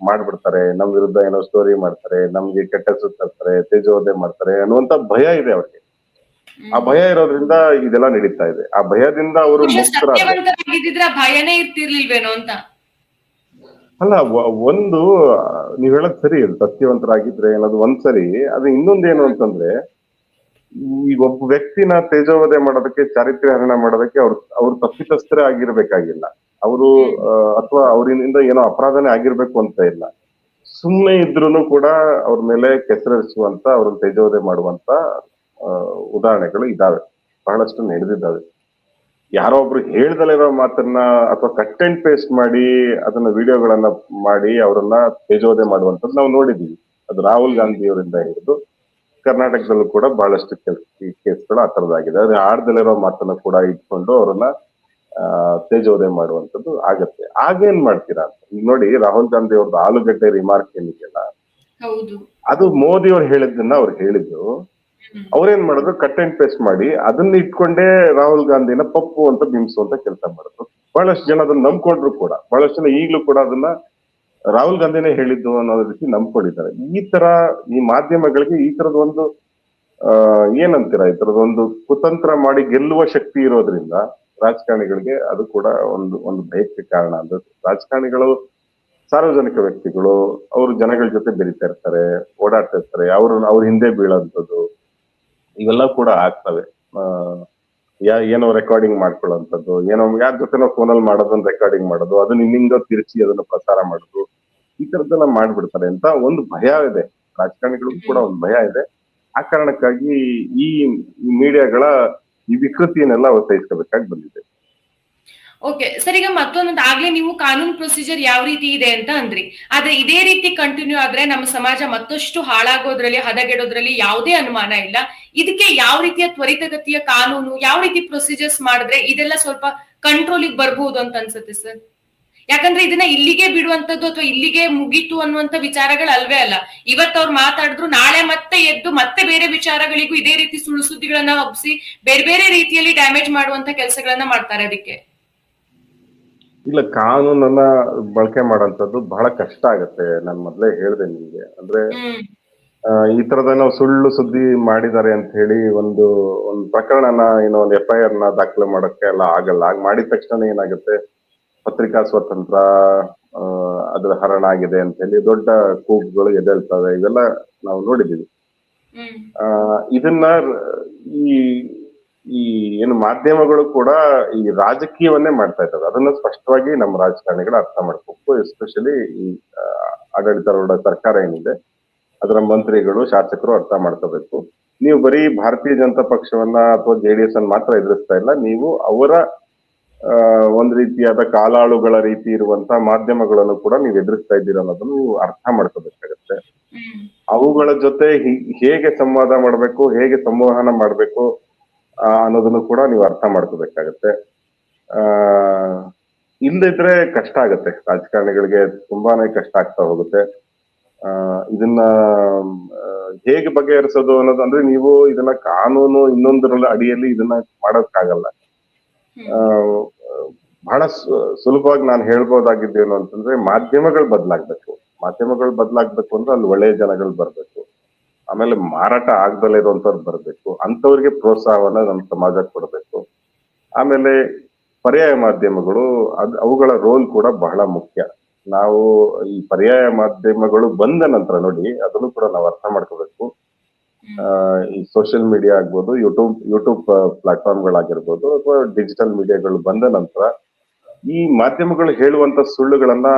ಮಾಡ್ಬಿಡ್ತಾರೆ, ನಮ್ ವಿರುದ್ಧ ಏನೋ ಸ್ಟೋರಿ ಮಾಡ್ತಾರೆ, ನಮ್ಗೆ ಕೆಟ್ಟ ಹೆಸರು ತರ್ತಾರೆ, ತೇಜೋವಧೆ ಮಾಡ್ತಾರೆ ಅನ್ನುವಂತ ಭಯ ಇದೆ ಅವ್ರಿಗೆ. ಆ ಭಯ ಇರೋದ್ರಿಂದ ಇದೆಲ್ಲ ನಡೀತಾ ಇದೆ. ಆ ಭಯದಿಂದ ಅವರು ಸತ್ಯವಂತರಾಗಿದ್ದಿದ್ರೆ ಭಯನೇ ಇರ್ತಿರ್ಲಿಲ್ವೇನೋ ಅಂತ. ಅಲ್ಲ, ಒಂದು ನೀವ್ ಹೇಳೋದ್ ಸರಿ, ಸತ್ಯವಂತರಾಗಿದ್ರೆ ಅನ್ನೋದು ಒಂದ್ ಸರಿ. ಅದು ಇನ್ನೊಂದೇನು ಅಂತಂದ್ರೆ, ಈಗ ಒಬ್ಬ ವ್ಯಕ್ತಿನ ತೇಜೋವಧೆ ಮಾಡೋದಕ್ಕೆ, ಚಾರಿತ್ರ್ಯ ಹರಣ ಮಾಡೋದಕ್ಕೆ ಅವ್ರು ತಪ್ಪಿತಸ್ಥರೇ ಆಗಿರ್ಬೇಕಾಗಿಲ್ಲ. ಅವರು ಅಥವಾ ಅವರಿಂದ ಏನೋ ಅಪರಾಧನೇ ಆಗಿರ್ಬೇಕು ಅಂತ ಇಲ್ಲ. ಸುಮ್ಮನೆ ಇದ್ರೂನು ಕೂಡ ಅವ್ರ ಮೇಲೆ ಕೆಸರಿಸುವಂತ, ಅವ್ರನ್ನ ತೇಜೋವಧೆ ಮಾಡುವಂತ ಉದಾಹರಣೆಗಳು ಇದಾವೆ, ಬಹಳಷ್ಟು ನಡೆದಿದ್ದಾವೆ. ಯಾರೋ ಒಬ್ರು ಹೇಳ್ದಲೇ ಇರೋ ಮಾತನ್ನ ಅಥವಾ ಕಟ್ ಅಂಡ್ ಪೇಸ್ಟ್ ಮಾಡಿ ಅದನ್ನ ವಿಡಿಯೋಗಳನ್ನ ಮಾಡಿ ಅವರನ್ನ ತೇಜೋವಧೆ ಮಾಡುವಂತದ್ದು ನಾವು ನೋಡಿದೀವಿ. ಅದು ರಾಹುಲ್ ಗಾಂಧಿ ಅವರಿಂದ ಹಿಡಿದು ಕರ್ನಾಟಕದಲ್ಲೂ ಕೂಡ ಬಹಳಷ್ಟು ಕೇಸ್ಗಳು ಆ ತರದಾಗಿದೆ. ಅದು ಆಡ್ದಲಿರೋ ಮಾತನ್ನ ಕೂಡ ಇಟ್ಕೊಂಡು ಅವರನ್ನ ತೇಜೋವಧೆ ಮಾಡುವಂತದ್ದು ಆಗತ್ತೆ. ಆಗೇನ್ ಮಾಡ್ತೀರಾ ಅಂತ ಈಗ ನೋಡಿ, ರಾಹುಲ್ ಗಾಂಧಿ ಅವ್ರದ್ದು ಆಲೂಗಡ್ಡೆ ರಿಮಾರ್ಕ್ ಏನಿದೆಯಲ್ಲ, ಅದು ಮೋದಿ ಅವ್ರು ಹೇಳಿದ್ದನ್ನ ಅವ್ರು ಹೇಳಿದ್ರು. ಅವ್ರೇನ್ ಮಾಡಿದ್ರು, ಕಟ್ ಅಂಡ್ ಪೇಸ್ಟ್ ಮಾಡಿ ಅದನ್ನ ಇಟ್ಕೊಂಡೇ ರಾಹುಲ್ ಗಾಂಧಿನ ಪಪ್ಪು ಅಂತ ಬಿಂಬಿಸುವಂತ ಕೆಲಸ ಮಾಡಿದ್ರು. ಬಹಳಷ್ಟು ಜನ ಅದನ್ನ ನಂಬ್ಕೊಂಡ್ರು ಕೂಡ. ಬಹಳಷ್ಟು ಜನ ಈಗ್ಲೂ ಕೂಡ ಅದನ್ನ ರಾಹುಲ್ ಗಾಂಧಿನೇ ಹೇಳಿದ್ದು ಅನ್ನೋ ರೀತಿ ನಂಬ್ಕೊಂಡಿದ್ದಾರೆ. ಈ ಮಾಧ್ಯಮಗಳಿಗೆ ಈ ತರದ ಒಂದು ಏನಂತೀರಾ, ಈ ತರದೊಂದು ಕುತಂತ್ರ ಮಾಡಿ ಗೆಲ್ಲುವ ಶಕ್ತಿ ಇರೋದ್ರಿಂದ ರಾಜಕಾರಣಿಗಳಿಗೆ ಅದು ಕೂಡ ಒಂದು ಭಯಕ್ಕೆ ಕಾರಣ. ಅಂದ್ರೆ ರಾಜಕಾರಣಿಗಳು ಸಾರ್ವಜನಿಕ ವ್ಯಕ್ತಿಗಳು, ಅವರು ಜನಗಳ ಜೊತೆ ಬೆರೀತಾ ಇರ್ತಾರೆ, ಓಡಾಡ್ತಾ ಇರ್ತಾರೆ, ಅವ್ರ ಹಿಂದೆ ಬೀಳೋಂಥದ್ದು ಇವೆಲ್ಲ ಕೂಡ ಆಗ್ತವೆ. ಏನೋ ರೆಕಾರ್ಡಿಂಗ್ ಮಾಡ್ಕೊಳ್ಳೋಂಥದ್ದು, ಏನೋ ಯಾರ ಜೊತೆನೋ ಫೋನಲ್ಲಿ ಮಾಡೋದನ್ನ ರೆಕಾರ್ಡಿಂಗ್ ಮಾಡೋದು, ಅದನ್ನ ಇನ್ನಿಂದ ತಿರ್ಚಿ ಅದನ್ನ ಪ್ರಸಾರ ಮಾಡೋದು, ಈ ತರದ್ದೆಲ್ಲ ಮಾಡ್ಬಿಡ್ತಾರೆ ಅಂತ ಒಂದು ಭಯ ಇದೆ. ರಾಜಕಾರಣಿಗಳಿಗೂ ಕೂಡ ಒಂದು ಭಯ ಇದೆ. ಆ ಕಾರಣಕ್ಕಾಗಿ ಈ ಮೀಡಿಯಾಗಳ ಈ ವಿಕೃತಿಯನ್ನೆಲ್ಲ ಒತ್ತಾಯಿಸ್ಕೋಬೇಕಾಗಿ ಬಂದಿದೆ. ಓಕೆ ಸರ್, ಈಗ ಮತ್ತೊಂದು ಆಗ್ಲೇ ನೀವು ಕಾನೂನು ಪ್ರೊಸೀಜರ್ ಯಾವ ರೀತಿ ಇದೆ ಅಂತ ಅಂದ್ರಿ. ಆದ್ರೆ ಇದೇ ರೀತಿ ಕಂಟಿನ್ಯೂ ಆದ್ರೆ ನಮ್ಮ ಸಮಾಜ ಮತ್ತಷ್ಟು ಹಾಳಾಗೋದ್ರಲ್ಲಿ, ಹದಗೆಡೋದ್ರಲ್ಲಿ ಯಾವುದೇ ಅನುಮಾನ ಇಲ್ಲ. ಇದಕ್ಕೆ ಯಾವ ರೀತಿಯ ತ್ವರಿತಗತಿಯ ಕಾನೂನು, ಯಾವ ರೀತಿ ಪ್ರೊಸೀಜರ್ಸ್ ಮಾಡಿದ್ರೆ ಇದೆಲ್ಲ ಸ್ವಲ್ಪ ಕಂಟ್ರೋಲಿಗೆ ಬರ್ಬಹುದು ಅಂತ ಅನ್ಸುತ್ತೆ ಸರ್? ಯಾಕಂದ್ರೆ ಇದನ್ನ ಇಲ್ಲಿಗೆ ಬಿಡುವಂತದ್ದು ಅಥವಾ ಇಲ್ಲಿಗೆ ಮುಗೀತು ಅನ್ನುವಂತ ವಿಚಾರಗಳು ಅಲ್ವೇ ಅಲ್ಲ. ಇವತ್ತು ಅವ್ರು ಮಾತಾಡಿದ್ರು, ನಾಳೆ ಮತ್ತೆ ಎದ್ದು ಮತ್ತೆ ಬೇರೆ ವಿಚಾರಗಳಿಗೂ ಇದೇ ರೀತಿ ಸುಳ್ಳು ಸುದ್ದಿಗಳನ್ನ ಹಬ್ಬಿಸಿ ಬೇರೆ ಬೇರೆ ರೀತಿಯಲ್ಲಿ ಡ್ಯಾಮೇಜ್ ಮಾಡುವಂತ ಕೆಲಸಗಳನ್ನ ಮಾಡ್ತಾರೆ. ಅದಕ್ಕೆ ಇಲ್ಲ, ಕಾನೂನನ್ನ ಬಳಕೆ ಮಾಡೋಂಥದ್ದು ಬಹಳ ಕಷ್ಟ ಆಗತ್ತೆ. ನಾನು ಮೊದ್ಲೇ ಹೇಳ್ದೆ ನಿಮ್ಗೆ. ಅಂದ್ರೆ ಈ ತರದೇನೋ ಸುಳ್ಳು ಸುದ್ದಿ ಮಾಡಿದ್ದಾರೆ ಅಂತ ಹೇಳಿ ಒಂದು ಪ್ರಕರಣನ ಒಂದು FIR ನ ದಾಖಲೆ ಮಾಡೋಕ್ಕೆ ಎಲ್ಲ ಆಗಲ್ಲ. ಹಾಗೆ ಮಾಡಿದ ತಕ್ಷಣ ಏನಾಗುತ್ತೆ, ಪತ್ರಿಕಾ ಸ್ವಾತಂತ್ರ್ಯ ಅದ್ರ ಹರಣ ಆಗಿದೆ ಅಂತ ಹೇಳಿ ದೊಡ್ಡ ಕೂಗುಗಳು ಎದ್ದೇಳ್ತವೆ. ಇವೆಲ್ಲ ನಾವು ನೋಡಿದೀವಿ. ಇದನ್ನ ಈ ಈ ಏನು ಮಾಧ್ಯಮಗಳು ಕೂಡ ಈ ರಾಜಕೀಯವನ್ನೇ ಮಾಡ್ತಾ ಇದ್ದಾರೆ. ಅದನ್ನ ಸ್ಪಷ್ಟವಾಗಿ ನಮ್ಮ ರಾಜಕಾರಣಿಗಳು ಅರ್ಥ ಮಾಡ್ಬೇಕು. ಎಸ್ಪೆಷಲಿ ಈ ಆಡಳಿತಾರೂಢ ಸರ್ಕಾರ ಏನಿದೆ ಅದರ ಮಂತ್ರಿಗಳು, ಶಾಸಕರು ಅರ್ಥ ಮಾಡ್ಕೋಬೇಕು. ನೀವು ಬರೀ ಭಾರತೀಯ ಜನತಾ ಪಕ್ಷವನ್ನ ಅಥವಾ JDS ಅನ್ನು ಮಾತ್ರ ಎದುರಿಸ್ತಾ ಇಲ್ಲ, ನೀವು ಅವರ ಒಂದ್ ರೀತಿಯಾದ ಕಾಲಾಳುಗಳ ರೀತಿ ಇರುವಂತ ಮಾಧ್ಯಮಗಳನ್ನು ಕೂಡ ನೀವು ಎದುರಿಸ್ತಾ ಇದ್ದೀರ ಅನ್ನೋದನ್ನು ನೀವು ಅರ್ಥ ಮಾಡ್ಕೋಬೇಕಾಗತ್ತೆ. ಅವುಗಳ ಜೊತೆ ಹೇಗೆ ಸಂವಾದ ಮಾಡ್ಬೇಕು, ಹೇಗೆ ಸಂವಹನ ಮಾಡ್ಬೇಕು ಅನ್ನೋದನ್ನು ಕೂಡ ನೀವು ಅರ್ಥ ಮಾಡ್ಕೋಬೇಕಾಗತ್ತೆ. ಇಲ್ಲದಿದ್ರೆ ಕಷ್ಟ ಆಗುತ್ತೆ, ರಾಜಕಾರಣಿಗಳಿಗೆ ತುಂಬಾನೇ ಕಷ್ಟ ಆಗ್ತಾ ಹೋಗುತ್ತೆ. ಇದನ್ನ ಹೇಗೆ ಬಗೆಹರಿಸೋದು ಅನ್ನೋದು ಅಂದ್ರೆ, ನೀವು ಇದನ್ನ ಕಾನೂನು ಇನ್ನೊಂದರ ಅಡಿಯಲ್ಲಿ ಇದನ್ನ ಮಾಡೋಕ್ಕಾಗಲ್ಲ. ಬಹಳ ಸುಲಭವಾಗಿ ನಾನು ಹೇಳ್ಬೋದಾಗಿದ್ದೇನು ಅಂತಂದ್ರೆ, ಮಾಧ್ಯಮಗಳು ಬದಲಾಗ್ಬೇಕು ಅಂದ್ರೆ ಅಲ್ಲಿ ಒಳ್ಳೆಯ ಜನಗಳು ಬರ್ಬೇಕು. ಆಮೇಲೆ ಮಾರಾಟ ಆಗ್ದಲೇ ಇರುವಂತವ್ರು ಬರ್ಬೇಕು. ಅಂತವ್ರಿಗೆ ಪ್ರೋತ್ಸಾಹವನ್ನ ನಮ್ಮ ಸಮಾಜ ಕೊಡ್ಬೇಕು. ಆಮೇಲೆ ಪರ್ಯಾಯ ಮಾಧ್ಯಮಗಳು ಅವುಗಳ ರೋಲ್ ಕೂಡ ಬಹಳ ಮುಖ್ಯ. ನಾವು ಈ ಪರ್ಯಾಯ ಮಾಧ್ಯಮಗಳು ಬಂದ ನಂತರ ನೋಡಿ, ಅದನ್ನು ಕೂಡ ನಾವು ಅರ್ಥ ಮಾಡ್ಕೋಬೇಕು. ಈ ಸೋಷಿಯಲ್ ಮೀಡಿಯಾ ಆಗ್ಬೋದು, ಯೂಟ್ಯೂಬ್ ಪ್ಲಾಟ್ಫಾರ್ಮ್ಗಳಾಗಿರ್ಬೋದು, ಅಥವಾ ಡಿಜಿಟಲ್ ಮೀಡಿಯಾಗಳು ಬಂದ ನಂತರ ಈ ಮಾಧ್ಯಮಗಳು ಹೇಳುವಂತ ಸುಳ್ಳುಗಳನ್ನ,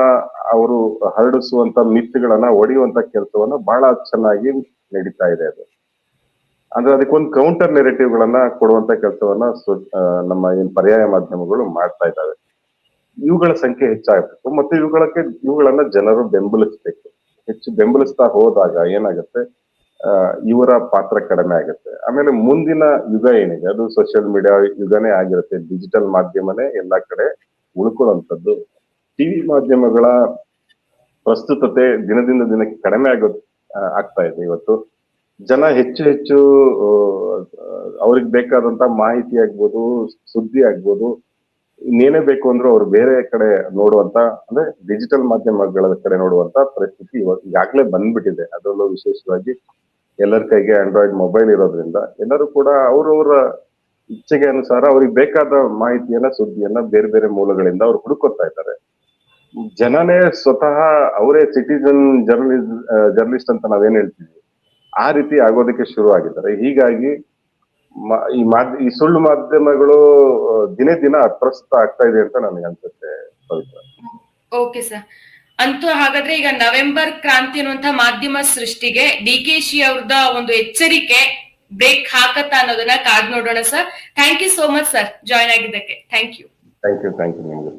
ಅವರು ಹರಡಿಸುವಂತ ಮಿತ್ಗಳನ್ನ ಒಡೆಯುವಂತ ಕೆಲಸವನ್ನ ಬಹಳ ಚೆನ್ನಾಗಿ ನಡೀತಾ ಇದೆ. ಅದು ಅಂದ್ರೆ ಅದಕ್ಕೊಂದು ಕೌಂಟರ್ ನೆರೆಟಿವ್ ಗಳನ್ನ ಕೊಡುವಂತ ಕೆಲಸವನ್ನ ನಮ್ಮ ಏನ್ ಪರ್ಯಾಯ ಮಾಧ್ಯಮಗಳು ಮಾಡ್ತಾ ಇದ್ದಾವೆ. ಇವುಗಳ ಸಂಖ್ಯೆ ಹೆಚ್ಚಾಗಬೇಕು ಮತ್ತು ಇವುಗಳನ್ನ ಜನರು ಬೆಂಬಲಿಸ್ಬೇಕು. ಹೆಚ್ಚು ಬೆಂಬಲಿಸ್ತಾ ಹೋದಾಗ ಏನಾಗುತ್ತೆ, ಇವರ ಪಾತ್ರ ಕಡಿಮೆ ಆಗುತ್ತೆ. ಆಮೇಲೆ ಮುಂದಿನ ಯುಗ ಏನಿದೆ ಅದು ಸೋಷಿಯಲ್ ಮೀಡಿಯಾ ಯುಗನೇ ಆಗಿರುತ್ತೆ. ಡಿಜಿಟಲ್ ಮಾಧ್ಯಮನೇ ಎಲ್ಲಾ ಕಡೆ ಉಳ್ಕೊಳ್ಳುವಂಥದ್ದು. ಟಿವಿ ಮಾಧ್ಯಮಗಳ ಪ್ರಸ್ತುತತೆ ದಿನದಿಂದ ದಿನಕ್ಕೆ ಕಡಿಮೆ ಆಗ್ತಾ ಇದೆ. ಇವತ್ತು ಜನ ಹೆಚ್ಚು ಅವ್ರಿಗೆ ಬೇಕಾದಂತ ಮಾಹಿತಿ ಆಗ್ಬೋದು, ಸುದ್ದಿ ಆಗ್ಬೋದು, ಇನ್ನೇನೇ ಬೇಕು ಅಂದ್ರೂ ಅವ್ರು ಬೇರೆ ಕಡೆ ನೋಡುವಂತ, ಅಂದ್ರೆ ಡಿಜಿಟಲ್ ಮಾಧ್ಯಮಗಳ ಕಡೆ ನೋಡುವಂತ ಪರಿಸ್ಥಿತಿ ಈಗಾಗ್ಲೇ ಬಂದ್ಬಿಟ್ಟಿದೆ. ಅದರಲ್ಲೂ ವಿಶೇಷವಾಗಿ ಎಲ್ಲರ ಕೈಗೆ ಆಂಡ್ರಾಯ್ಡ್ ಮೊಬೈಲ್ ಇರೋದ್ರಿಂದ ಎಲ್ಲರೂ ಕೂಡ ಅವ್ರವ್ರ ಇಚ್ಛೆಗೆ ಅನುಸಾರ ಅವ್ರಿಗೆ ಬೇಕಾದ ಮಾಹಿತಿಯನ್ನ, ಸುದ್ದಿಯನ್ನ ಬೇರೆ ಬೇರೆ ಮೂಲಗಳಿಂದ ಅವ್ರು ಹುಡುಕೋತಾ ಇದ್ದಾರೆ. ಜನನೇ ಸ್ವತಃ ಅವರೇ ಸಿಟಿಸನ್ ಜರ್ನಲಿಸ್ಟ್ ಅಂತ ನಾವೇನ್ ಹೇಳ್ತೀವಿ, ಆ ರೀತಿ ಆಗೋದಕ್ಕೆ ಶುರು ಆಗಿದ್ದಾರೆ. ಹೀಗಾಗಿ ಈ ಸುಳ್ಳು ಮಾಧ್ಯಮಗಳು ದಿನೇ ದಿನ ಅಪ್ರಸ್ತುತ ಆಗ್ತಾ ಇದೆ ಅಂತ ನನಗೆ ಅನ್ಸುತ್ತೆ ಪವಿತ್ರ. Okay sir. ಅಂತೂ ಹಾಗಾದ್ರೆ ಈಗ ನವೆಂಬರ್ ಕ್ರಾಂತಿ ಅನ್ನುವಂತ ಮಾಧ್ಯಮ ಸೃಷ್ಟಿಗೆ DKC ಅವ್ರದ ಒಂದು ಎಚ್ಚರಿಕೆ ಬ್ರೇಕ್ ಹಾಕತ್ತಾ ಅನ್ನೋದನ್ನ ಕಾದ್ ನೋಡೋಣ sir. Thank you so much sir, join ಆಗಿದ್ದಕ್ಕೆ. ಥ್ಯಾಂಕ್ ಯು ನಿಮಗೆ.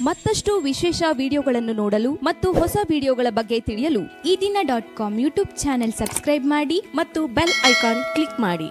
ಮತ್ತಷ್ಟು ವಿಶೇಷ ವಿಡಿಯೋಗಳನ್ನು ನೋಡಲು ಮತ್ತು ಹೊಸ ವಿಡಿಯೋಗಳ ಬಗ್ಗೆ ತಿಳಿಯಲು EDina.com ಯೂಟ್ಯೂಬ್ ಚಾನೆಲ್ ಸಬ್ಸ್ಕ್ರೈಬ್ ಮಾಡಿ ಮತ್ತು ಬೆಲ್ ಐಕಾನ್ ಕ್ಲಿಕ್ ಮಾಡಿ.